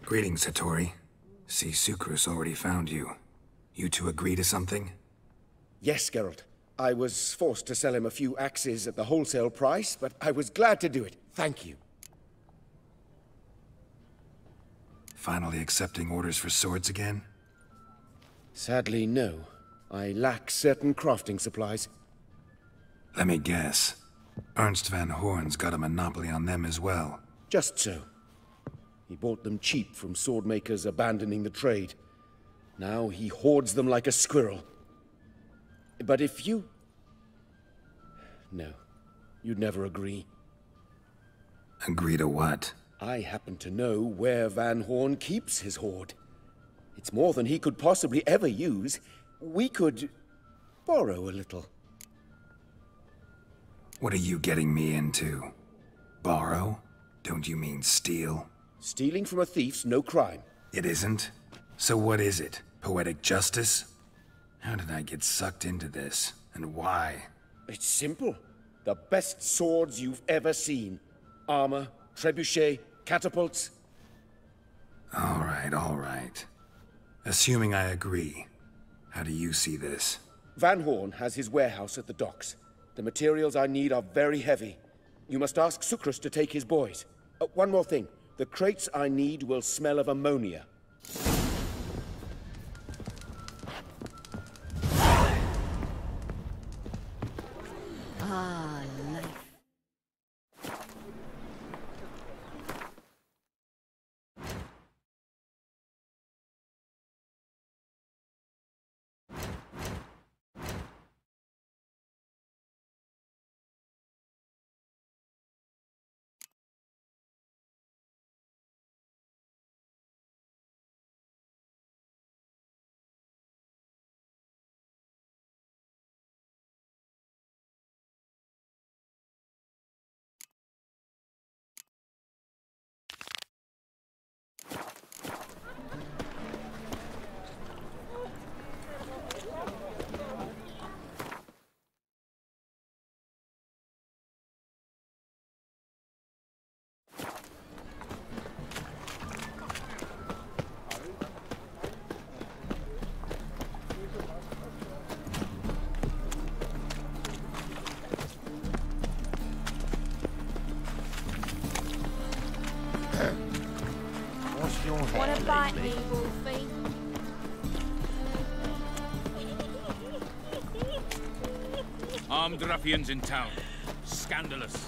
Greetings, Hattori. See, Sucrus already found you. You two agree to something? Yes, Geralt. I was forced to sell him a few axes at the wholesale price, but I was glad to do it. Thank you. Finally accepting orders for swords again? Sadly, no. I lack certain crafting supplies. Let me guess. Ernst van Horn's got a monopoly on them as well. Just so. He bought them cheap from sword makers abandoning the trade. Now he hoards them like a squirrel. But if you... No. You'd never agree. Agree to what? I happen to know where Van Horn keeps his hoard. It's more than he could possibly ever use. We could... borrow a little. What are you getting me into? Borrow? Don't you mean steal? Stealing from a thief's no crime. It isn't? So what is it? Poetic justice? How did I get sucked into this? And why? It's simple. The best swords you've ever seen. Armor, trebuchet, catapults. All right. Assuming I agree, how do you see this? Van Horn has his warehouse at the docks. The materials I need are very heavy. You must ask Sucrus to take his boys. One more thing. The crates I need will smell of ammonia. Ah, life. Wanna bite me, Wolfie? Armed ruffians in town. Scandalous.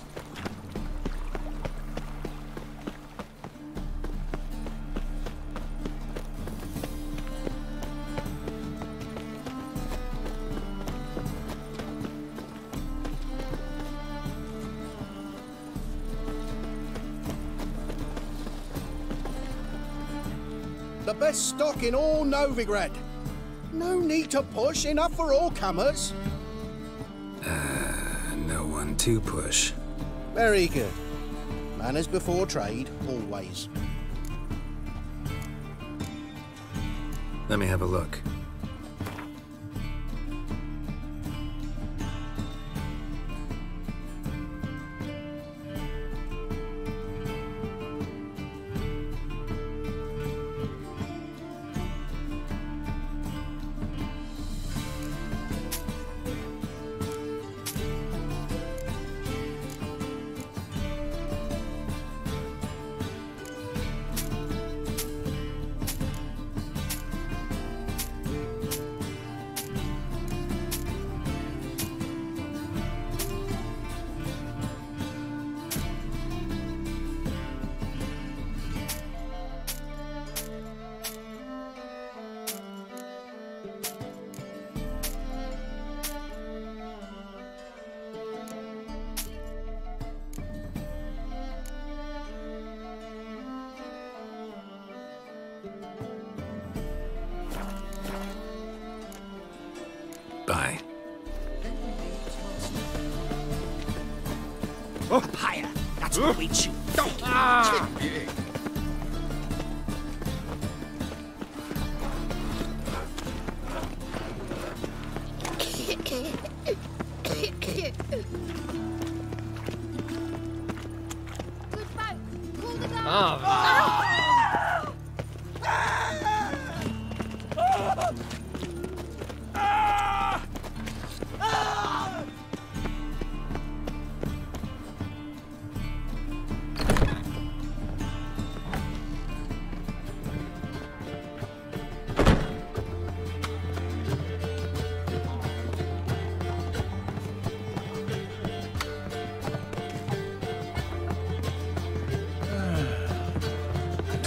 The best stock in all Novigrad. No need to push, enough for all comers. No one to push. Very good. Manners before trade, always. Let me have a look. Bye. Up higher. That's what we chew.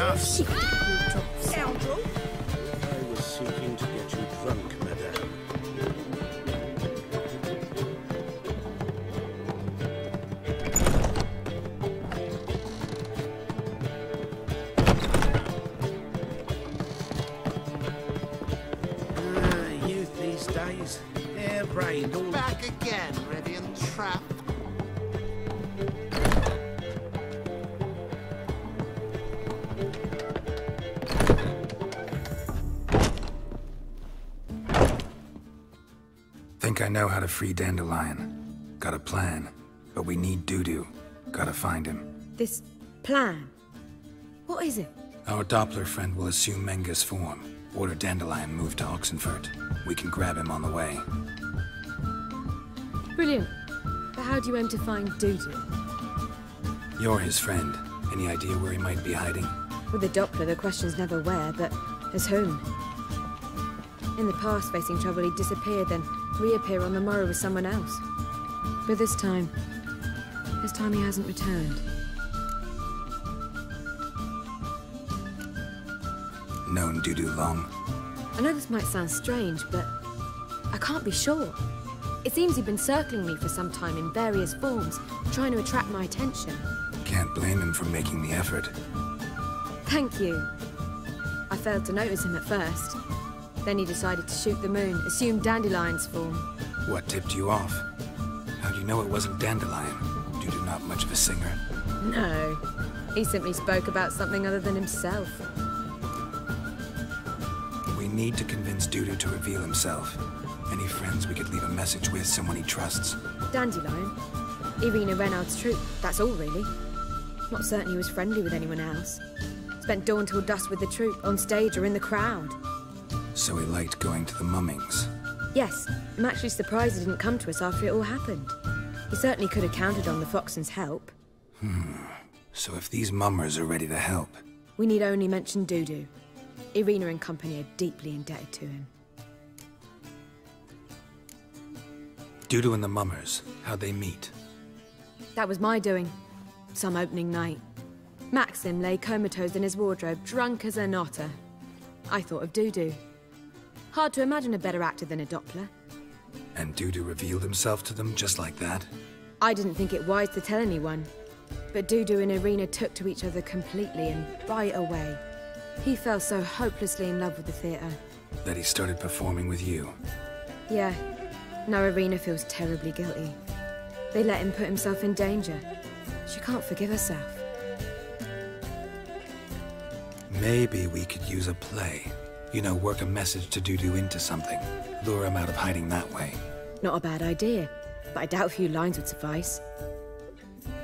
tough. Scoundrel! I was seeking to get you drunk, madame. Youth these days. Hair-brained all... Back again, Rivian Trap. Think I know how to free Dandelion. Got a plan, but we need Dudu. Gotta find him. This plan? What is it? Our Doppler friend will assume Menga's form. Order Dandelion moved to Oxenfurt. We can grab him on the way. Brilliant. But how do you aim to find Dudu? You're his friend. Any idea where he might be hiding? With the Doppler, the question's never where, but as whom? In the past, facing trouble, he'd disappear, then reappear on the morrow with someone else. But this time he hasn't returned. Known Dudu long? I know this might sound strange, but I can't be sure. It seems he'd been circling me for some time in various forms, trying to attract my attention. Can't blame him for making the effort. Thank you. I failed to notice him at first. Then he decided to shoot the moon, assume Dandelion's form. What tipped you off? How'd you know it wasn't Dandelion? Dudu not much of a singer. No. He simply spoke about something other than himself. We need to convince Dudu to reveal himself. Any friends we could leave a message with, someone he trusts? Dandelion? Irina Reynard's troupe, that's all really. Not certain he was friendly with anyone else. Spent dawn till dusk with the troupe, on stage or in the crowd. So he liked going to the mummings? Yes, I'm actually surprised he didn't come to us after it all happened. He certainly could have counted on the Foxen's help. So if these mummers are ready to help... We need only mention Dudu. Irina and company are deeply indebted to him. Dudu and the mummers, how'd they meet? That was my doing. Some opening night. Maxim lay comatose in his wardrobe, drunk as an otter. I thought of Dudu. Hard to imagine a better actor than a Doppler. And Dudu revealed himself to them just like that? I didn't think it wise to tell anyone. But Dudu and Irina took to each other completely and right away. He fell so hopelessly in love with the theatre. That he started performing with you? Yeah. Now Irina feels terribly guilty. They let him put himself in danger. She can't forgive herself. Maybe we could use a play. You know, work a message to Dudu into something. Lure him out of hiding that way. Not a bad idea, but I doubt a few lines would suffice.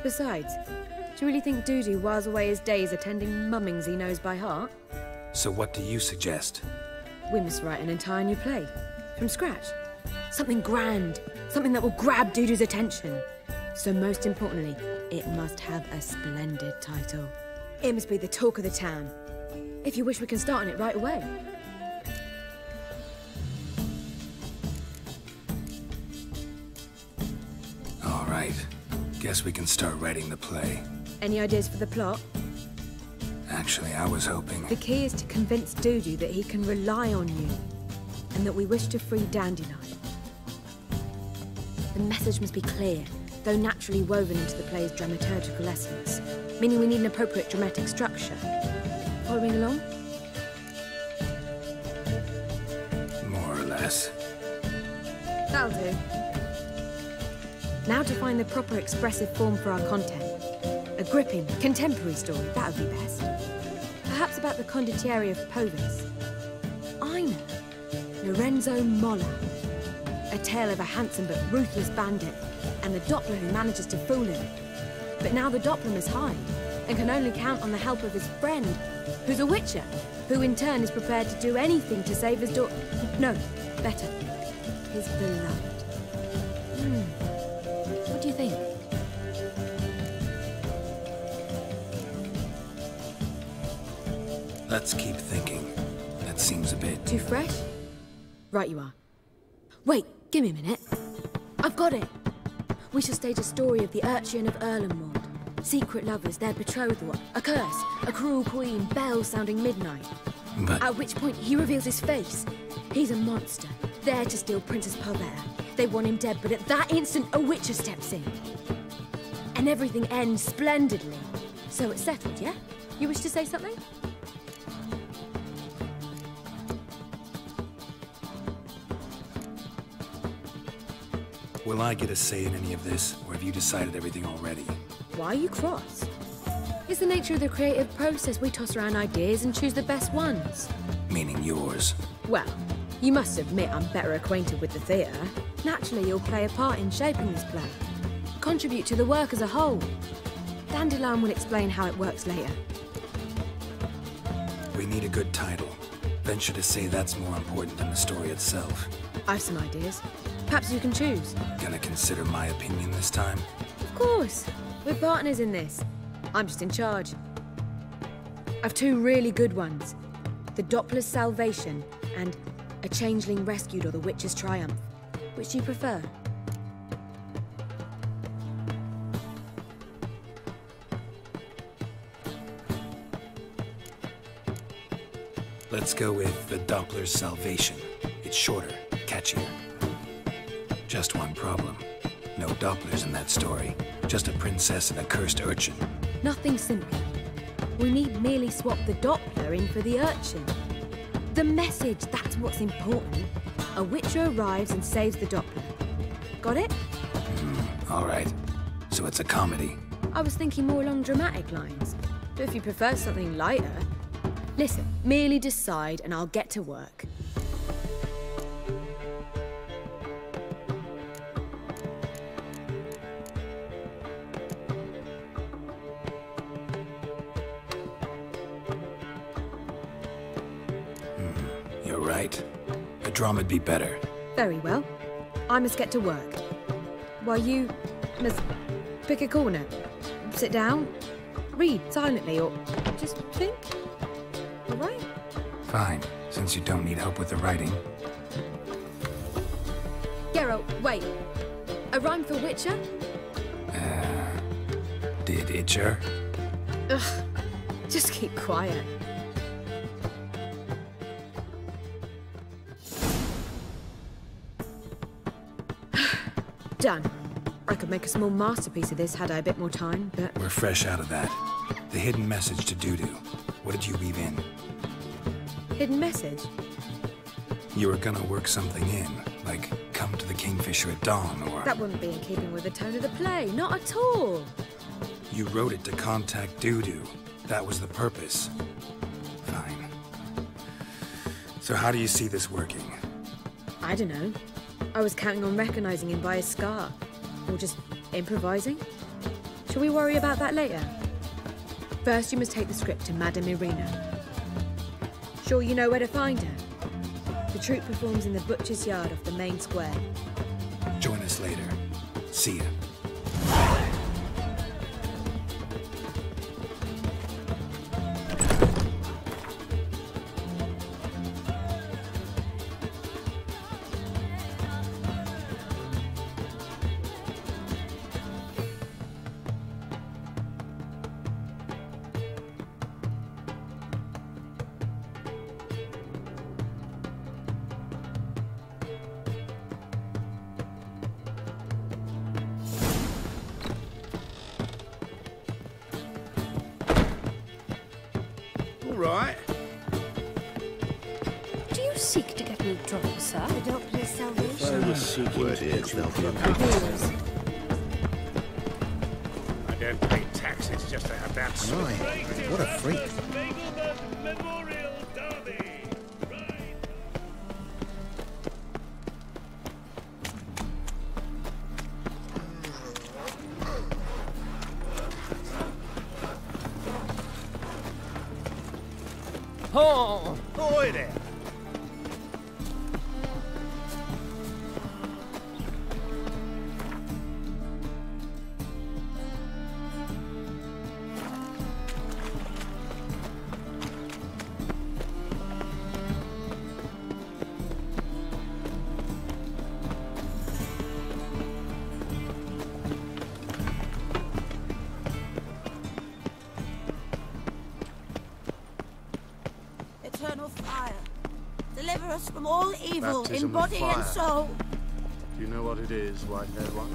Besides, do you really think Dudu whiles away his days attending mummings he knows by heart? So what do you suggest? We must write an entire new play. From scratch. Something grand. Something that will grab Dudu's attention. So most importantly, it must have a splendid title. It must be the talk of the town. If you wish, we can start on it right away. All right. Guess we can start writing the play. Any ideas for the plot? Actually, I was hoping... The key is to convince Dudu that he can rely on you, and that we wish to free Dandelion. The message must be clear, though naturally woven into the play's dramaturgical essence, meaning we need an appropriate dramatic structure. Following along? More or less. That'll do. Now to find the proper expressive form for our content. A gripping, contemporary story, that would be best. Perhaps about the condottieri of Povis. I know. Lorenzo Molla. A tale of a handsome but ruthless bandit, and the Doppler who manages to fool him. But now the Doppler must hide, and can only count on the help of his friend, who's a witcher, who in turn is prepared to do anything to save his daughter. No, better, his beloved. What do you think? Let's keep thinking. That seems a bit... Too fresh? Right you are. Wait, give me a minute. I've got it! We shall stage a story of the Urchin of Erlenwald, Secret lovers, their betrothal, a curse, a cruel queen, bells sounding midnight. But... At which point, he reveals his face. He's a monster, there to steal Princess Palvera. They want him dead, but at that instant, a witcher steps in. And everything ends splendidly. So it's settled, yeah? You wish to say something? Will I get a say in any of this, or have you decided everything already? Why are you cross? It's the nature of the creative process. We toss around ideas and choose the best ones. Meaning yours. Well, you must admit I'm better acquainted with the theatre. Naturally, you'll play a part in shaping this play. Contribute to the work as a whole. Dandelion will explain how it works later. We need a good title. Venture to say that's more important than the story itself. I've some ideas. Perhaps you can choose. Gonna consider my opinion this time? Of course. We're partners in this. I'm just in charge. I've two really good ones. The Doppler's Salvation and A Changeling Rescued or The Witcher's Triumph. Which do you prefer? Let's go with The Doppler's Salvation. It's shorter, catchier. Just one problem. No Dopplers in that story. Just a princess and a cursed urchin. Nothing simpler. We need merely swap the Doppler in for the urchin. The message, that's what's important. A witcher arrives and saves the Doppler. Got it? All right. So it's a comedy. I was thinking more along dramatic lines. But if you prefer something lighter... Listen, merely decide and I'll get to work. You're right. A drama'd be better. Very well. I must get to work. While you must pick a corner. Sit down, read silently, or just think. All right? Fine, since you don't need help with the writing. Geralt, wait. A rhyme for Witcher? Did Itcher? Ugh. Just keep quiet. Done. I could make a small masterpiece of this had I a bit more time, but... We're fresh out of that. The hidden message to Dudu. What did you weave in? Hidden message? You were gonna work something in, like come to the Kingfisher at dawn, or... That wouldn't be in keeping with the tone of the play, not at all. You wrote it to contact Dudu. That was the purpose. Fine. So how do you see this working? I don't know. I was counting on recognizing him by his scar. Or just improvising. Shall we worry about that later? First, you must take the script to Madame Irina. Sure you know where to find her? The troupe performs in the butcher's yard off the main square. Join us later. See ya. Right. Do you seek to get me drunk, sir? The Doppler's Salvation. I was seeking Word to is, they'll be I don't pay taxes just to have that sort. Right. What a freak. Memorial Derby. Oh, boy there. deliver us from all evil Baptism in body of and fire. soul. Do you know what it is, white-haired one?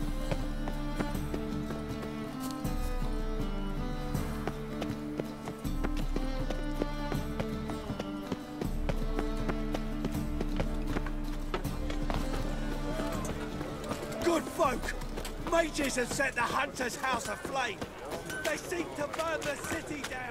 Good folk! Mages have set the Hunter's house aflame! They seek to burn the city down!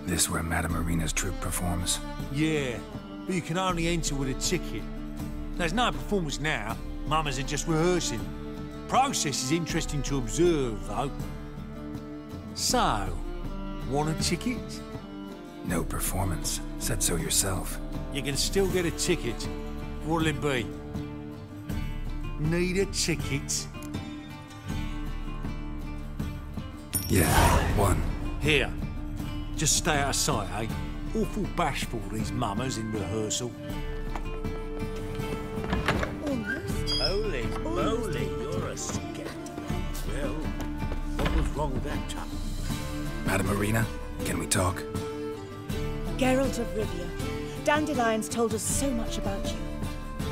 This where Madame Marina's troupe performs? Yeah, but you can only enter with a ticket. There's no performance now. Mamas are just rehearsing. Process is interesting to observe, though. So, want a ticket? No performance. Said so yourself. You can still get a ticket. What'll it be? Need a ticket? Yeah, one. Here. Just stay out of sight, eh? Awful bashful, these mamas in rehearsal. Holy moly, you're a scat. Well, what was wrong with that chap? Madame Marina, can we talk? Geralt of Rivia. Dandelions told us so much about you.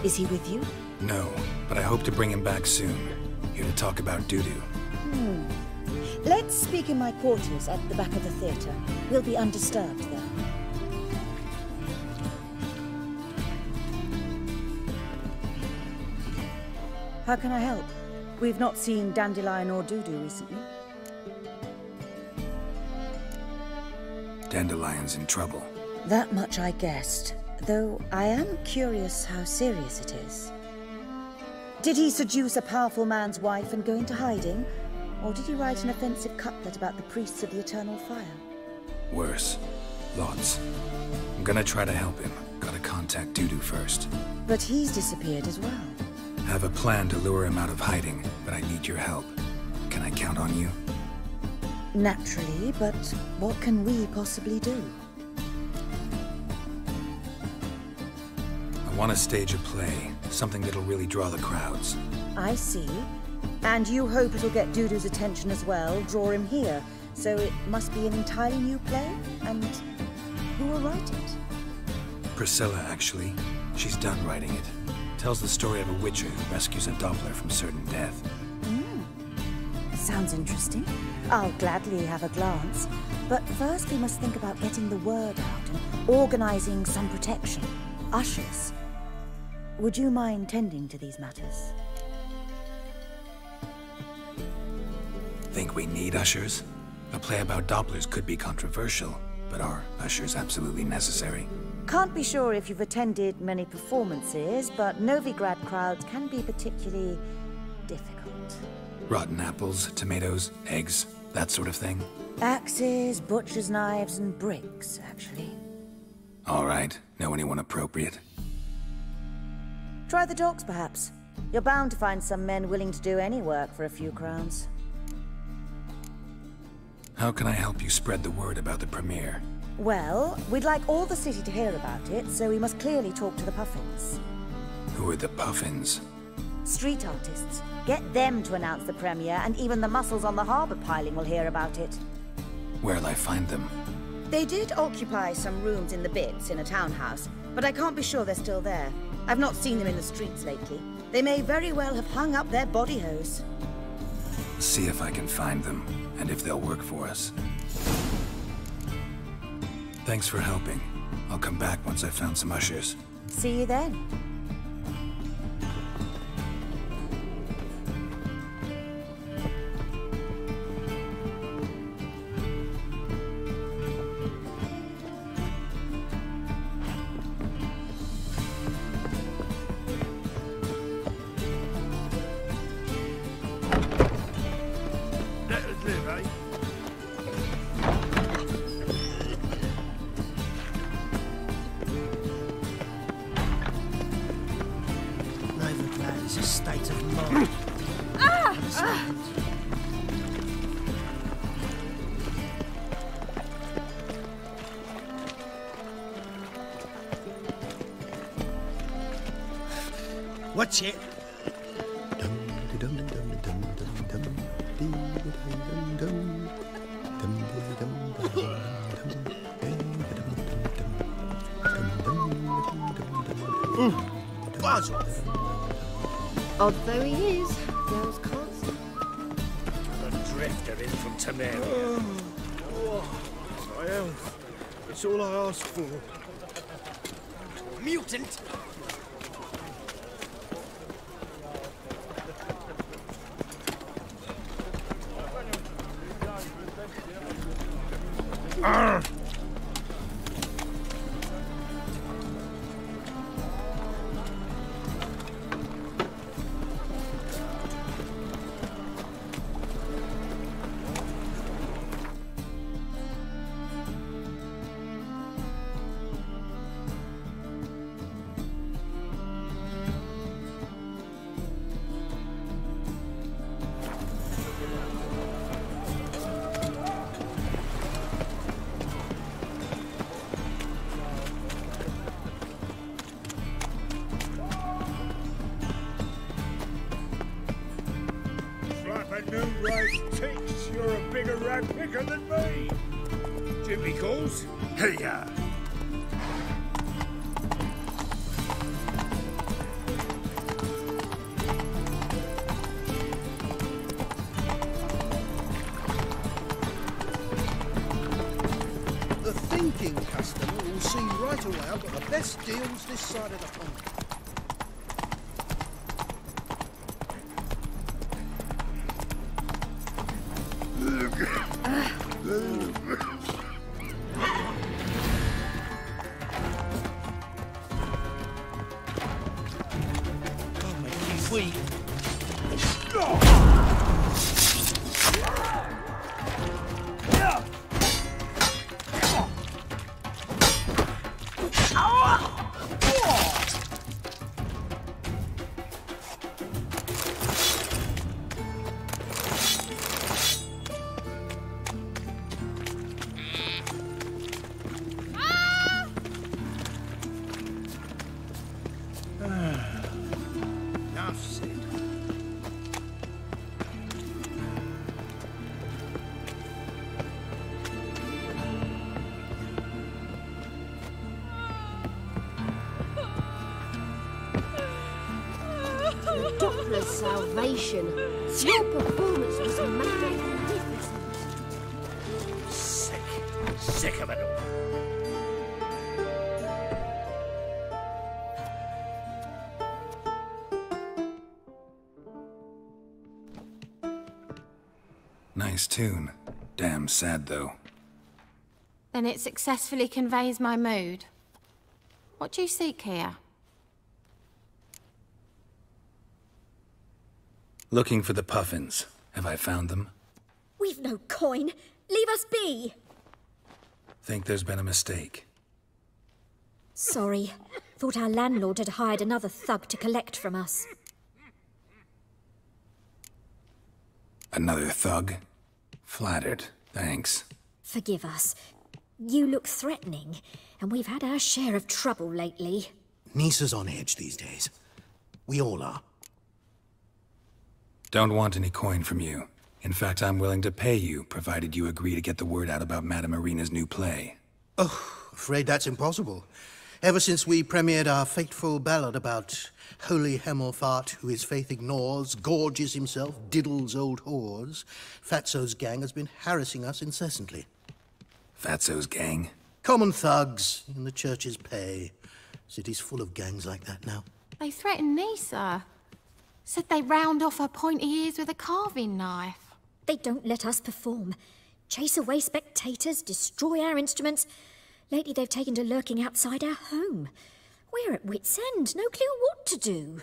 Is he with you? No, but I hope to bring him back soon. Here to talk about Dudu. Let's speak in my quarters at the back of the theatre. We'll be undisturbed there. How can I help? We've not seen Dandelion or Dudu recently. Dandelion's in trouble. That much I guessed, though I am curious how serious it is. Did he seduce a powerful man's wife and go into hiding? Or did he write an offensive couplet about the priests of the eternal fire? Worse. Lots. I'm gonna try to help him. Gotta contact Dudu first. But he's disappeared as well. Have a plan to lure him out of hiding, but I need your help. Can I count on you? Naturally, but what can we possibly do? I want to stage a play. Something that'll really draw the crowds. I see. And you hope it'll get Dudu's attention as well, draw him here. So it must be an entirely new play? And who will write it? Priscilla, actually. She's done writing it. Tells the story of a witcher who rescues a Doppler from certain death. Sounds interesting. I'll gladly have a glance. But first we must think about getting the word out and organizing some protection. Ushers. Would you mind tending to these matters? Think we need ushers? A play about Dopplers could be controversial, but are ushers absolutely necessary? Can't be sure if you've attended many performances, but Novigrad crowds can be particularly difficult. Rotten apples, tomatoes, eggs, that sort of thing? Axes, butcher's knives, and bricks, actually. All right. Know anyone appropriate? Try the docks, perhaps. You're bound to find some men willing to do any work for a few crowns. How can I help you spread the word about the premiere? Well, we'd like all the city to hear about it, so we must clearly talk to the Puffins. Who are the Puffins? Street artists. Get them to announce the premiere, and even the muscles on the harbour piling will hear about it. Where'll I find them? They did occupy some rooms in the Bits in a townhouse, but I can't be sure they're still there. I've not seen them in the streets lately. They may very well have hung up their body hose. See if I can find them, and if they'll work for us. Thanks for helping. I'll come back once I've found some ushers. See you then. Let us live, eh? Novigrad is a state of mind. What's it? Buzz off. Odd though he is, girls can't see. The drifter in from Temeria. My health. It's all I ask for. Mutant! You're a bigger rat picker than me. Jimmy calls. Hey-ya. The thinking customer will see right away I've got the best deals this side of the pond. Doppler's salvation. Your performance was magnificent. Sick of it all. Nice tune. Damn sad, though. Then it successfully conveys my mood. What do you seek here? Looking for the puffins. Have I found them? We've no coin. Leave us be. Think there's been a mistake. Sorry. Thought our landlord had hired another thug to collect from us. Another thug? Flattered. Thanks. Forgive us. You look threatening, and we've had our share of trouble lately. Nisa's on edge these days. We all are. Don't want any coin from you. In fact, I'm willing to pay you, provided you agree to get the word out about Madame Irina's new play. Oh, afraid that's impossible. Ever since we premiered our fateful ballad about holy Hemmelfart, who his faith ignores, gorges himself, diddles old whores, Fatso's gang has been harassing us incessantly. Fatso's gang? Common thugs in the church's pay. City's full of gangs like that now. They threatened Nisa. Said they round off her pointy ears with a carving knife. They don't let us perform. Chase away spectators, destroy our instruments. Lately they've taken to lurking outside our home. We're at wit's end, no clue what to do.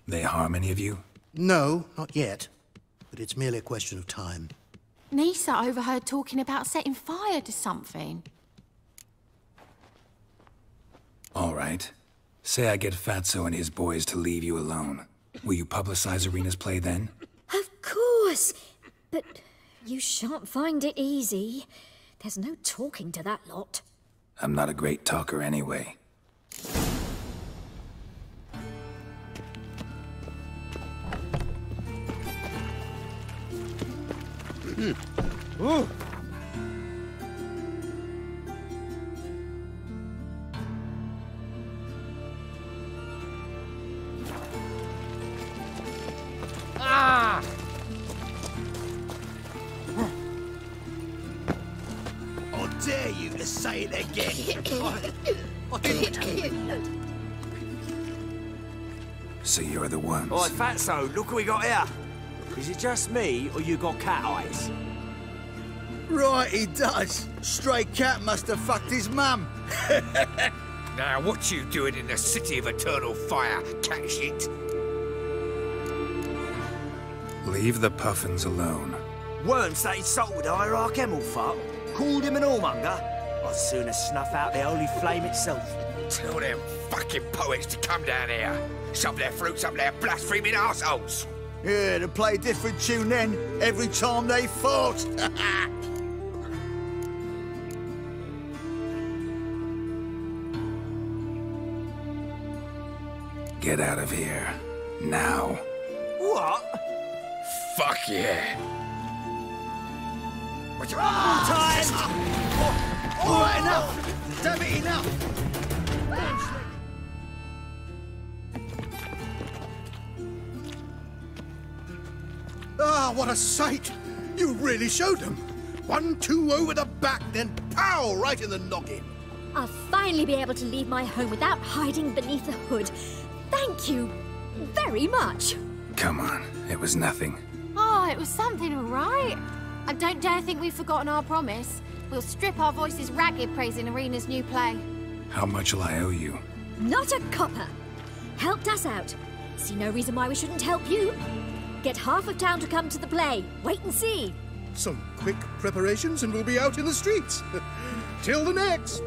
They harm any of you? No, not yet. But it's merely a question of time. Nisa overheard talking about setting fire to something. All right. Say I get Fatso and his boys to leave you alone. Will you publicize Irina's play then? Of course! But you shan't find it easy. There's no talking to that lot. I'm not a great talker anyway. Ooh. Ah! I dare you to say it again. So you're the ones. Oi, Fatso, look what we got here. Is it just me, or you got cat eyes? Right, he does. Stray cat must have fucked his mum. Now, what you doing in the city of eternal fire, cat shit? Leave the puffins alone. Worms that insulted Hierarch Emelfart, called him an whoremonger. I'd sooner snuff out the holy flame itself. Tell them fucking poets to come down here. Shove their fruits up their blaspheming arseholes. Yeah, to play a different tune then, every time they fought. Get out of here. Now. What? Fuck yeah. Time! All right, enough! Damn it, enough! Ah, what a sight! You really showed them. 1-2 over the back, then pow! Right in the noggin. I'll finally be able to leave my home without hiding beneath the hood. Thank you very much. Come on, it was nothing. Oh, it was something, all right. I don't dare think we've forgotten our promise. We'll strip our voices ragged praising Arena's new play. How much will I owe you? Not a copper. Helped us out. See no reason why we shouldn't help you. Get half of town to come to the play. Wait and see. Some quick preparations and we'll be out in the streets. Till the next.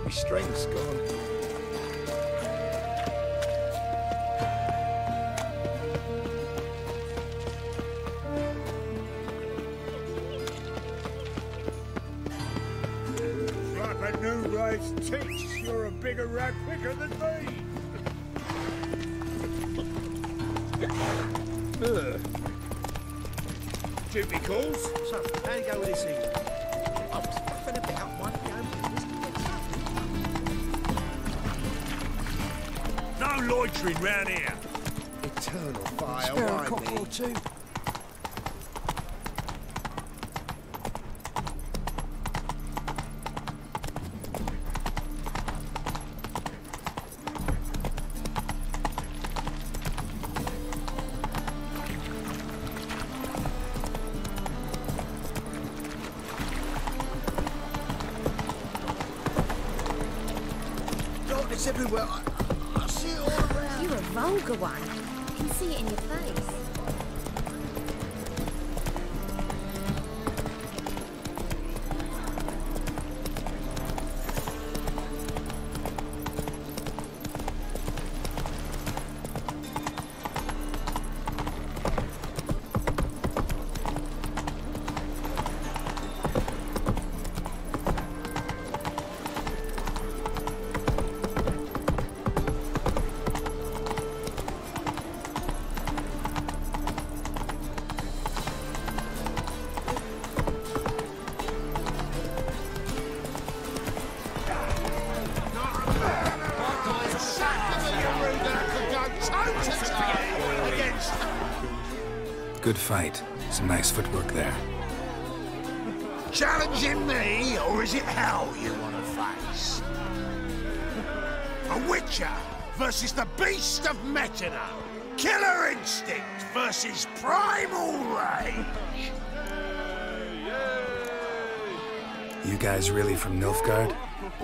My strength's gone. Like a new race teach, you're a bigger rat quicker than me. Jimmy calls. So, how do you go with this thing? I was puffing a bit up one go. No loitering round here. Eternal fire, Spare a why cock me? or two. Darkness everywhere. I see it all around. You're a vulgar one. I can see it in your face. Good fight. Some nice footwork there. Challenging me, or is it hell you want to face? A Witcher versus the Beast of Metina. Killer instinct versus primal rage. You guys really from Nilfgaard?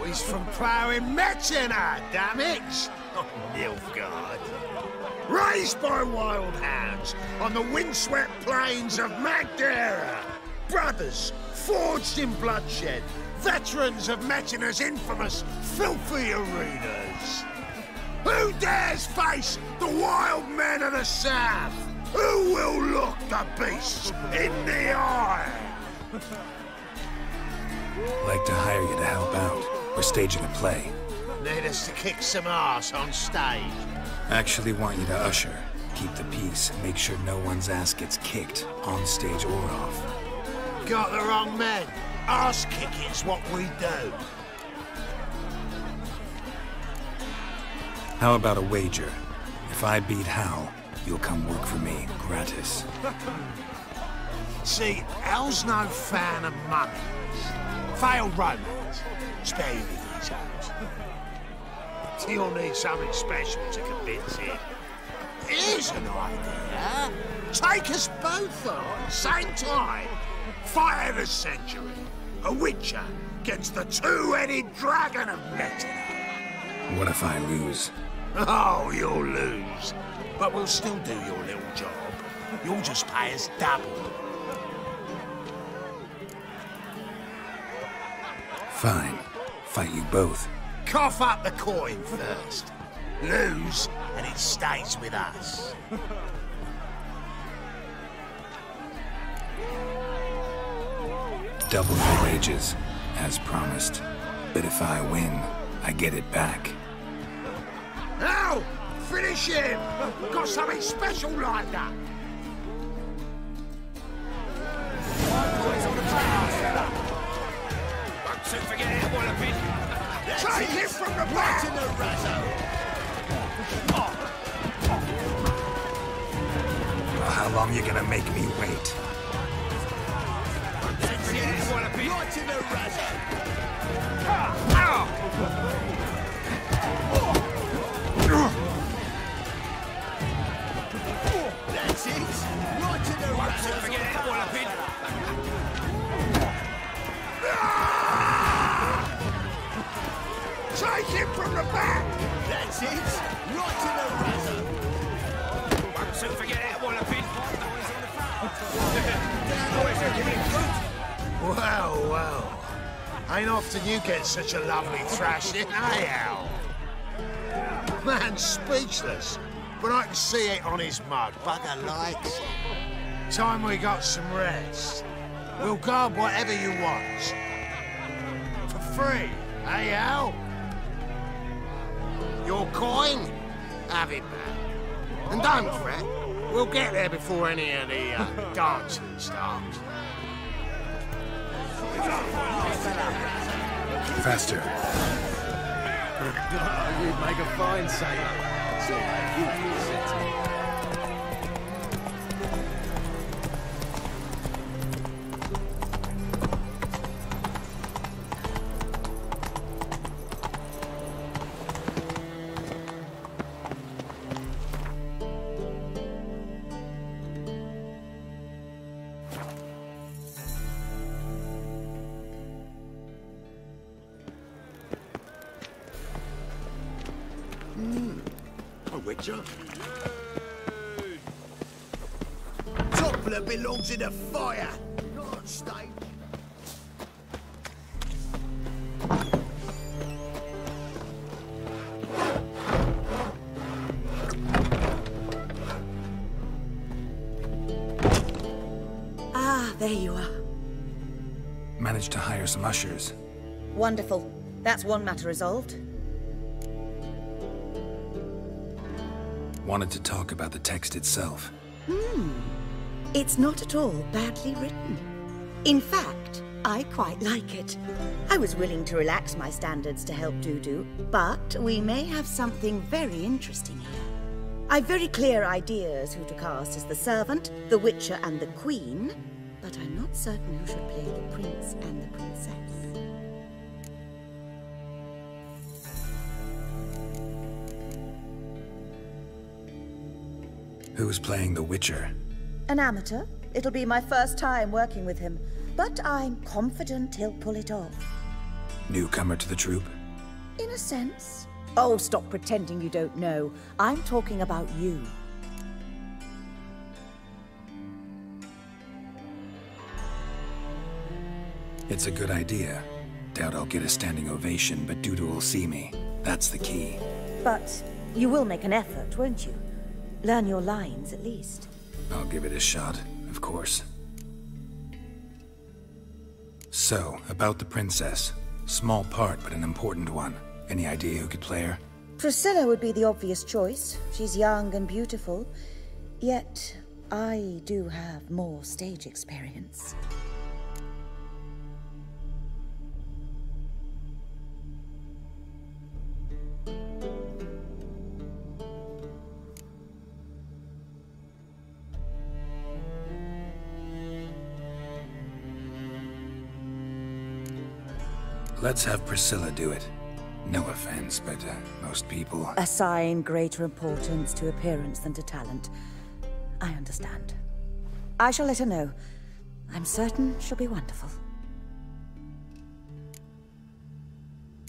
He's from ploughing Metina, damn it! Oh, Nilfgaard. Raised by wild hounds on the windswept plains of Magdera. Brothers forged in bloodshed. Veterans of Metina's infamous filthy arenas. Who dares face the wild men of the south? Who will look the beast in the eye? Like to hire you to help out. We're staging a play. Need us to kick some ass on stage? Actually want you to usher. Keep the peace. Make sure no one's ass gets kicked, on stage or off. Got the wrong men. Ass kicking's what we do. How about a wager? If I beat Hal, you'll come work for me, gratis. See, Hal's no fan of mummies. Failed romance. Spare you the details. You'll need something special to convince him. Here's an idea. Take us both on, same time. Fight of the century. A witcher against the two-headed dragon of metal. What if I lose? Oh, you'll lose. But we'll still do your little job. You'll just pay us double. Fine. Fight you both. Cough up the coin first. Lose, and it stays with us. Double your wages, as promised. But if I win, I get it back. Now, finish him! Got something special lined up. Don't forget it, what a bit. Take him from the back! In the How long you gonna make me wait? Don't forget it, what a bit. Right in the razor! That's it! Right in the razor! Don't forget it, what a bit. Take him from the back! That's it! Right in the razor! Won't soon forget it, what a bit. Well, well. Ain't often you get such a lovely thrashing, eh, Al? Man's speechless, but I can see it on his mud. Bugger likes it. Time we got some rest. We'll guard whatever you want. For free, eh, Al? Your coin? Have it back. And don't fret. We'll get there before any of the dancing starts. Faster. You'd make a fine sailor. A witcher? Doppler belongs in a fire, not on stage. Ah, there you are. Managed to hire some ushers. Wonderful. That's one matter resolved. Wanted to talk about the text itself. It's not at all badly written. In fact, I quite like it. I was willing to relax my standards to help Dudu, but we may have something very interesting here. I've very clear ideas who to cast as the servant, the witcher, and the queen, but I'm not certain who should play the prince and the princess. Who's playing the Witcher? An amateur. It'll be my first time working with him, but I'm confident he'll pull it off. Newcomer to the troupe? In a sense. Oh, stop pretending you don't know. I'm talking about you. It's a good idea. Doubt I'll get a standing ovation, but Dudu will see me. That's the key. But you will make an effort, won't you? Learn your lines, at least. I'll give it a shot, of course. So, about the princess. Small part, but an important one. Any idea who could play her? Priscilla would be the obvious choice. She's young and beautiful. Yet, I do have more stage experience. Let's have Priscilla do it. No offense, but most people... Assign greater importance to appearance than to talent. I understand. I shall let her know. I'm certain she'll be wonderful.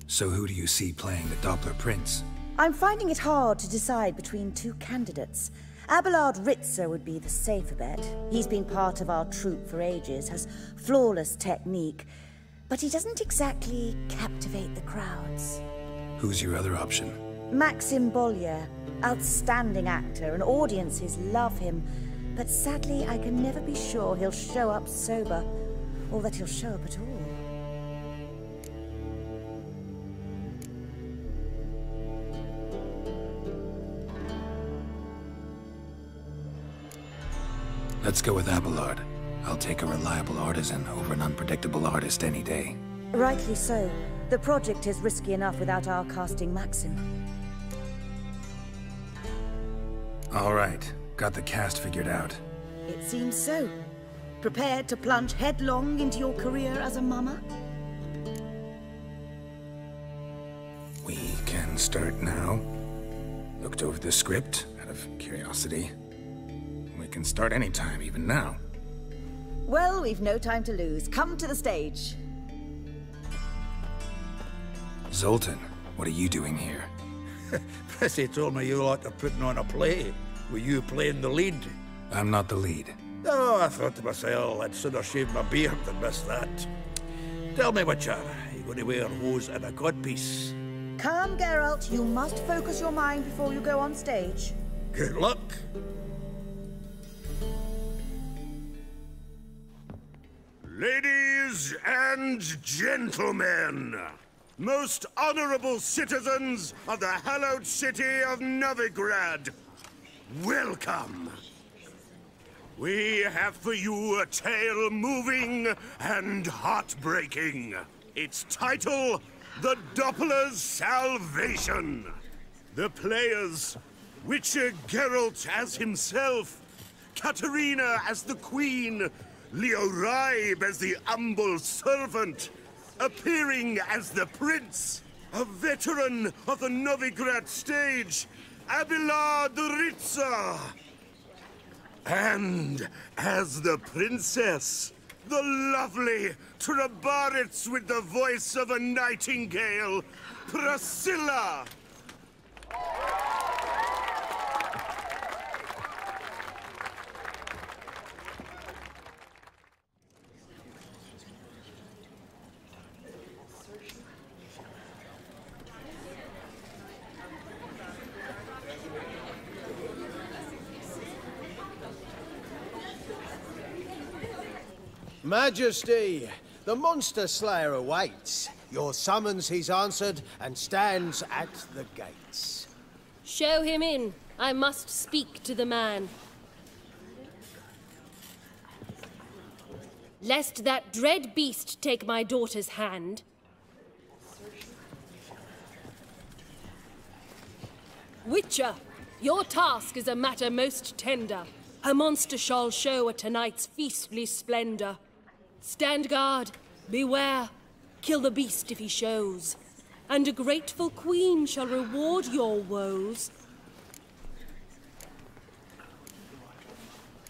So who do you see playing the Doppler Prince? I'm finding it hard to decide between two candidates. Abelard Ritzer would be the safer bet. He's been part of our troupe for ages, has flawless technique, but he doesn't exactly captivate the crowds. Who's your other option? Maxim Bollier, outstanding actor, and audiences love him. But sadly, I can never be sure he'll show up sober, or that he'll show up at all. Let's go with Abelard. I'll take a reliable artisan over an unpredictable artist any day. Rightly so. The project is risky enough without our casting Maxim. All right. Got the cast figured out. It seems so. Prepared to plunge headlong into your career as a mama? We can start now. Looked over the script, out of curiosity. We can start anytime, even now. Well, we've no time to lose. Come to the stage. Zoltan, what are you doing here? Prissy told me you like to putting on a play. Were you playing the lead? I'm not the lead. Oh, I thought to myself, I'd sooner shave my beard than miss that. Tell me, Witcher, are you going to wear hose and a codpiece? Calm, Geralt. You must focus your mind before you go on stage. Good luck. Ladies and gentlemen, most honorable citizens of the hallowed city of Novigrad, welcome. We have for you a tale moving and heartbreaking. Its title, The Doppler's Salvation. The players, Witcher Geralt as himself, Katerina as the Queen, Leo Raib as the humble servant, appearing as the Prince, a veteran of the Novigrad stage, Abelard Ritzer. And as the Princess, the lovely Trabaritz with the voice of a nightingale, Priscilla. Majesty, the Monster Slayer awaits. Your summons he's answered and stands at the gates. Show him in. I must speak to the man. Lest that dread beast take my daughter's hand. Witcher, your task is a matter most tender. A monster shall show at tonight's feastly splendor. Stand guard, beware, kill the beast if he shows, and a grateful queen shall reward your woes.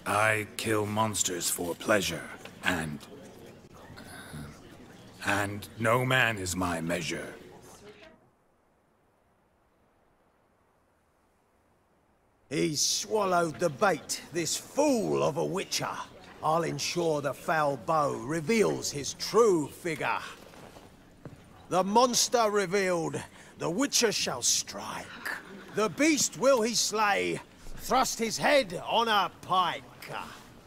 I kill monsters for pleasure, and no man is my measure. He's swallowed the bait, this fool of a Witcher. I'll ensure the foul bow reveals his true figure. The monster revealed, the Witcher shall strike. The beast will he slay, thrust his head on a pike.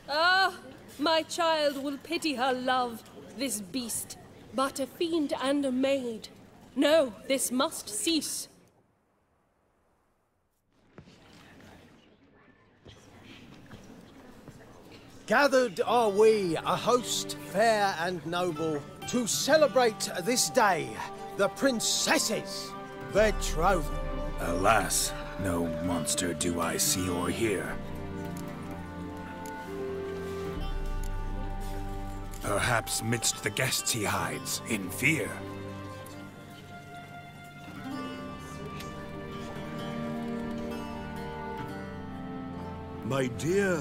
Ah, my child will pity her love, this beast, but a fiend and a maid. No, this must cease. Gathered are we, a host fair and noble, to celebrate this day, the princess's betrothal. Alas, no monster do I see or hear. Perhaps midst the guests he hides, in fear. My dear,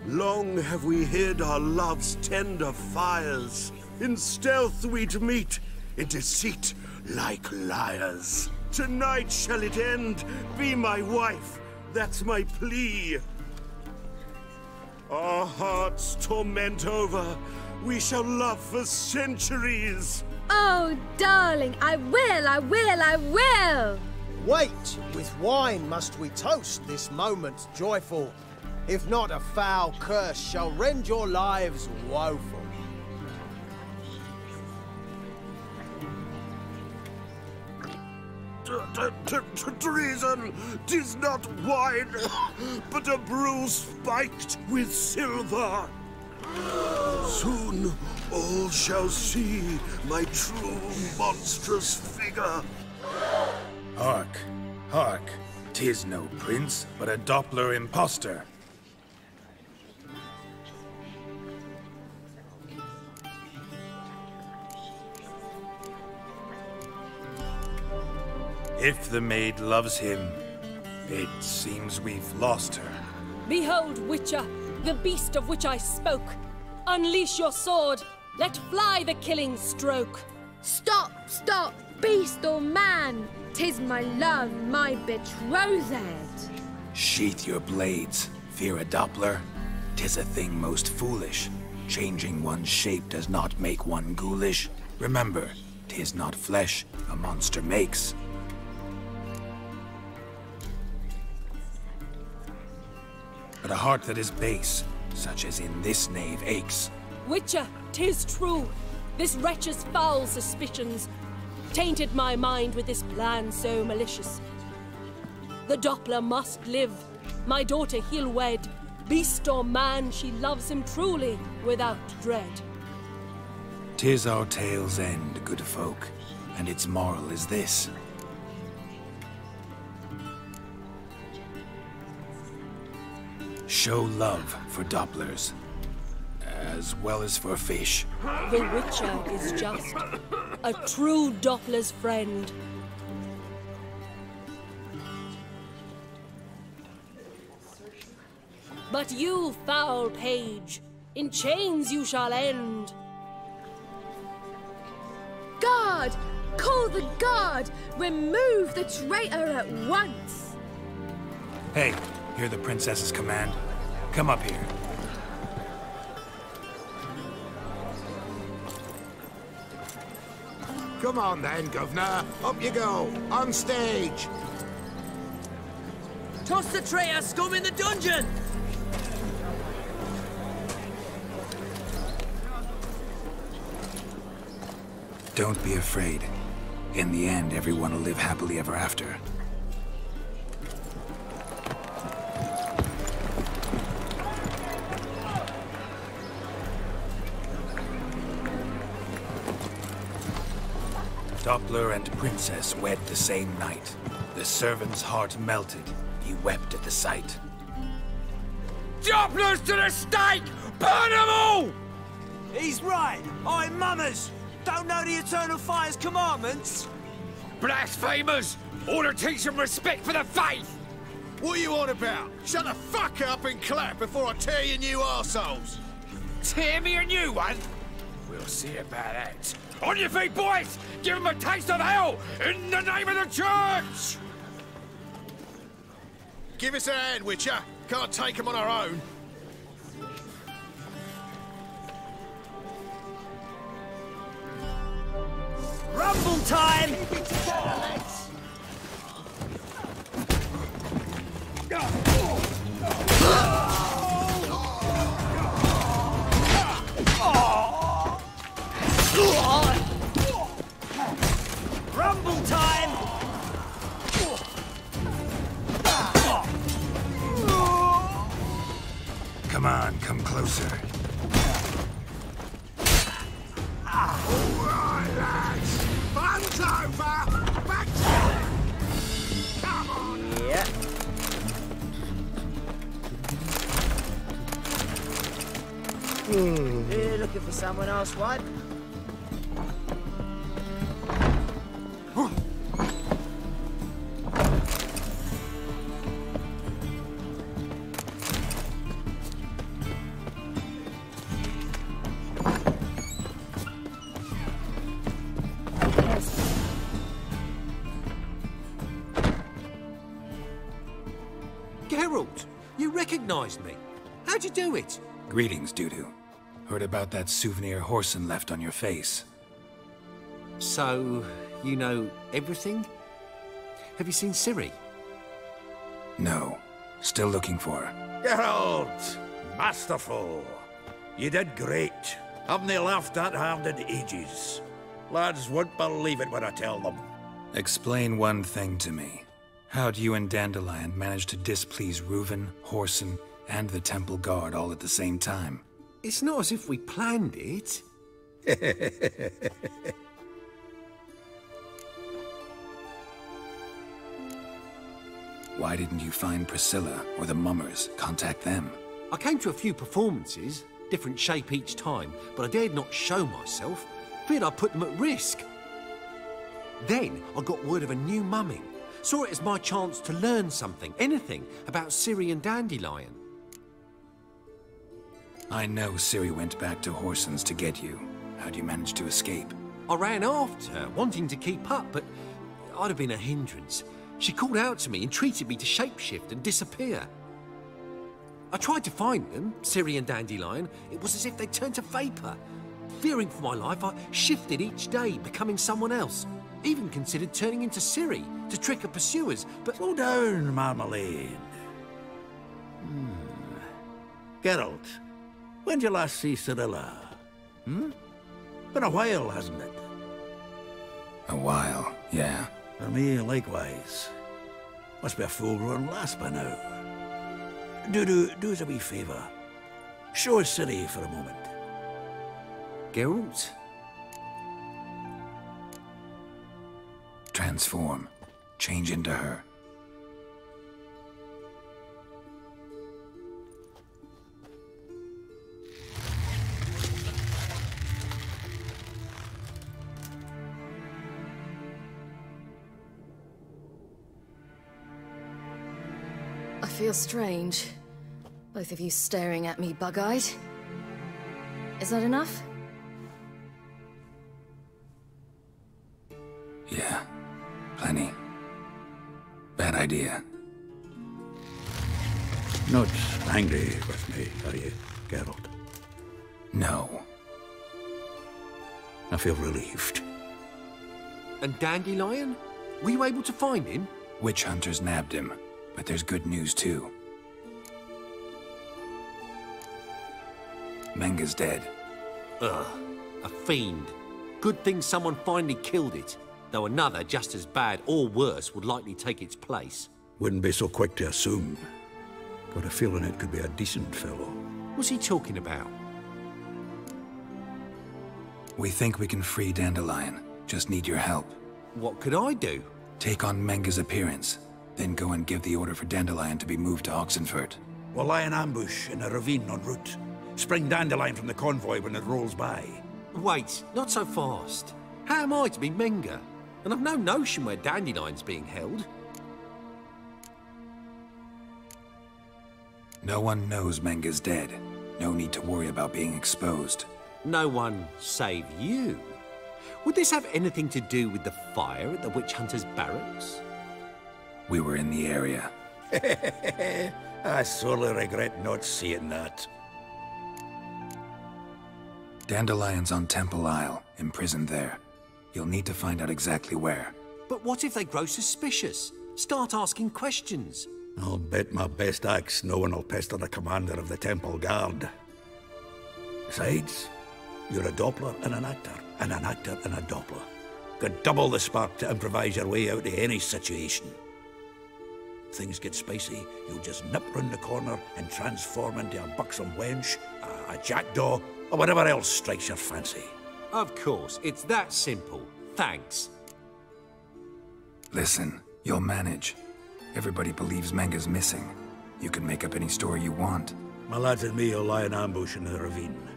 long have we hid our love's tender fires. In stealth we'd meet, in deceit like liars. Tonight shall it end, be my wife, that's my plea. Our hearts torment over, we shall love for centuries. Oh, darling, I will, I will, I will! Wait, with wine must we toast this moment joyful. If not, a foul curse shall rend your lives woeful. Treason! 'Tis not wine, but a brew spiked with silver. Soon all shall see my true monstrous figure. Hark, hark, 'tis no prince, but a Doppler impostor. If the maid loves him, it seems we've lost her. Behold, Witcher, the beast of which I spoke. Unleash your sword. Let fly the killing stroke. Stop, stop, beast or man. 'Tis my love, my betrothed. Sheath your blades. Fear a Doppler? 'Tis a thing most foolish. Changing one's shape does not make one ghoulish. Remember, 'tis not flesh a monster makes. But a heart that is base, such as in this knave, aches. Witcher, 'tis true. This wretch's foul suspicions tainted my mind with this plan so malicious. The Doppler must live. My daughter he'll wed. Beast or man, she loves him truly, without dread. 'Tis our tale's end, good folk, and its moral is this. Show love for Dopplers, as well as for fish. The Witcher is just a true Doppler's friend. But you, foul page, in chains you shall end. Guard! Call the guard! Remove the traitor at once! Hey, hear the princess's command? Come up here. Come on then, Governor. Up you go. On stage. Toss the traitor scum in the dungeon! Don't be afraid. In the end, everyone will live happily ever after. Doppler and Princess wed the same night. The servant's heart melted. He wept at the sight. Dopplers to the stake! Burn them all! He's right. I'm mummers. Don't know the Eternal Fire's commandments? Blasphemers! Ought to teach some respect for the faith! What are you on about? Shut the fuck up and clap before I tear you new arseholes! Tear me a new one? We'll see about that. On your feet, boys! Give them a taste of hell in the name of the church! Give us a hand, Witcher. Can't take them on our own. Rumble time! Rumble Double time! Come on, come closer. Alright, lads! Fun's over! Back to it! Come on! Yeah. You're looking for someone else, what? Geralt, you recognized me. How'd you do it? Greetings, Dudu. Heard about that souvenir Whoreson left on your face. So, you know everything? Have you seen Ciri? No. Still looking for her. Geralt! Masterful! You did great. Haven't they laughed that hard in ages? Lads won't believe it when I tell them. Explain one thing to me. How'd you and Dandelion manage to displease Reuven, Whoreson, and the Temple Guard all at the same time? It's not as if we planned it. Why didn't you find Priscilla or the Mummers? Contact them. I came to a few performances, different shape each time, but I dared not show myself. Feared I'd put them at risk. Then I got word of a new mumming. Saw it as my chance to learn something, anything, about Ciri and Dandelion. I know Ciri went back to Whoreson's to get you. How'd you manage to escape? I ran after her, wanting to keep up, but I'd have been a hindrance. She called out to me, entreated me to shapeshift and disappear. I tried to find them, Ciri and Dandelion. It was as if they'd turned to vapour. Fearing for my life, I shifted each day, becoming someone else. Even considered turning into Ciri to trick her pursuers, but... Slow down, Marmalade. Geralt, when'd you last see Cirilla? Been a while, hasn't it? A while, yeah. For me, likewise. Must be a full-grown lass by now. Do us a wee favour. Show us Ciri for a moment. Geralt? Transform. Change into her. I feel strange. Both of you staring at me bug-eyed. Is that enough? Yeah. Plenty. Bad idea. Not angry with me, are you, Geralt? No. I feel relieved. And Dandelion? Were you able to find him? Witch hunters nabbed him, but there's good news too. Menga's dead. Ugh, a fiend. Good thing someone finally killed it. Though another, just as bad or worse, would likely take its place. Wouldn't be so quick to assume. Got a feeling it could be a decent fellow. What's he talking about? We think we can free Dandelion. Just need your help. What could I do? Take on Menga's appearance. Then go and give the order for Dandelion to be moved to Oxenfurt. We'll lie in ambush in a ravine en route. Spring Dandelion from the convoy when it rolls by. Wait, not so fast. How am I to be Menga? And I've no notion where Dandelion's being held. No one knows Menga's dead. No need to worry about being exposed. No one save you? Would this have anything to do with the fire at the witch hunter's barracks? We were in the area. I sorely regret not seeing that. Dandelion's on Temple Isle, imprisoned there. You'll need to find out exactly where. But what if they grow suspicious? Start asking questions? I'll bet my best axe no one will pester the commander of the Temple Guard. Besides, you're a Doppler and an actor and a Doppler. got double the spark to improvise your way out of any situation. Things get spicy, you'll just nip round the corner and transform into a buxom wench, a jackdaw, or whatever else strikes your fancy. Of course, it's that simple. Thanks. Listen, you'll manage. Everybody believes Menga's missing. You can make up any story you want. My lads and me will lie in ambush in the ravine.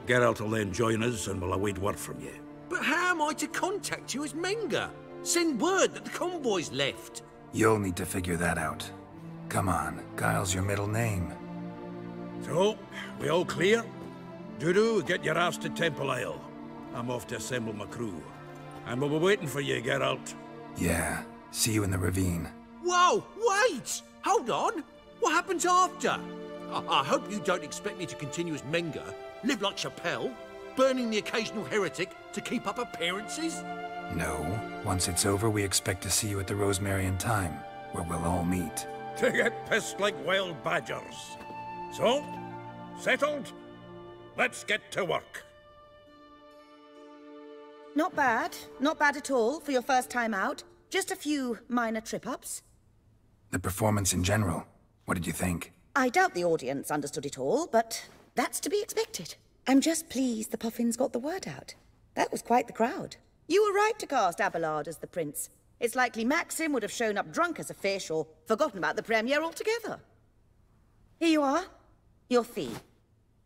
Geralt will then join us and we'll await word from you. But how am I to contact you as Menga? Send word that the convoy's left. You'll need to figure that out. Come on, Guile's your middle name. So, we all clear? Dudu, get your ass to Temple Isle. I'm off to assemble my crew. And we'll be waiting for you, Geralt. Yeah, see you in the ravine. Whoa, wait! Hold on! What happens after? I hope you don't expect me to continue as Menga, live like Chappelle, burning the occasional heretic to keep up appearances? No. Once it's over, we expect to see you at the Rosemary in Time, where we'll all meet. To get pissed like wild badgers. So, settled? Let's get to work. Not bad. Not bad at all for your first time out. Just a few minor trip-ups. The performance in general, what did you think? I doubt the audience understood it all, but that's to be expected. I'm just pleased the Puffins got the word out. That was quite the crowd. You were right to cast Abelard as the prince. It's likely Maxim would have shown up drunk as a fish or forgotten about the premiere altogether. Here you are. Your fee.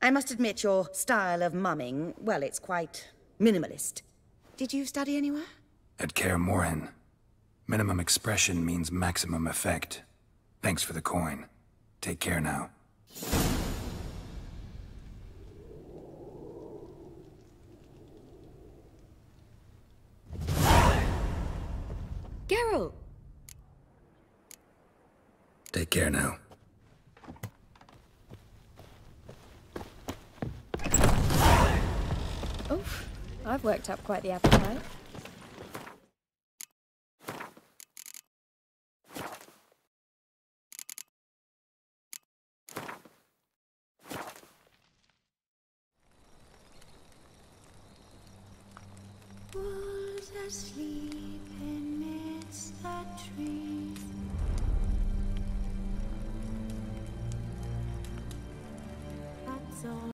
I must admit your style of mumming, well, it's quite minimalist. Did you study anywhere? At Kaer Morhen. Minimum expression means maximum effect. Thanks for the coin. Take care now. Geralt! Take care now. Oof, I've worked up quite the appetite. Wolves asleep amidst the trees. That's all.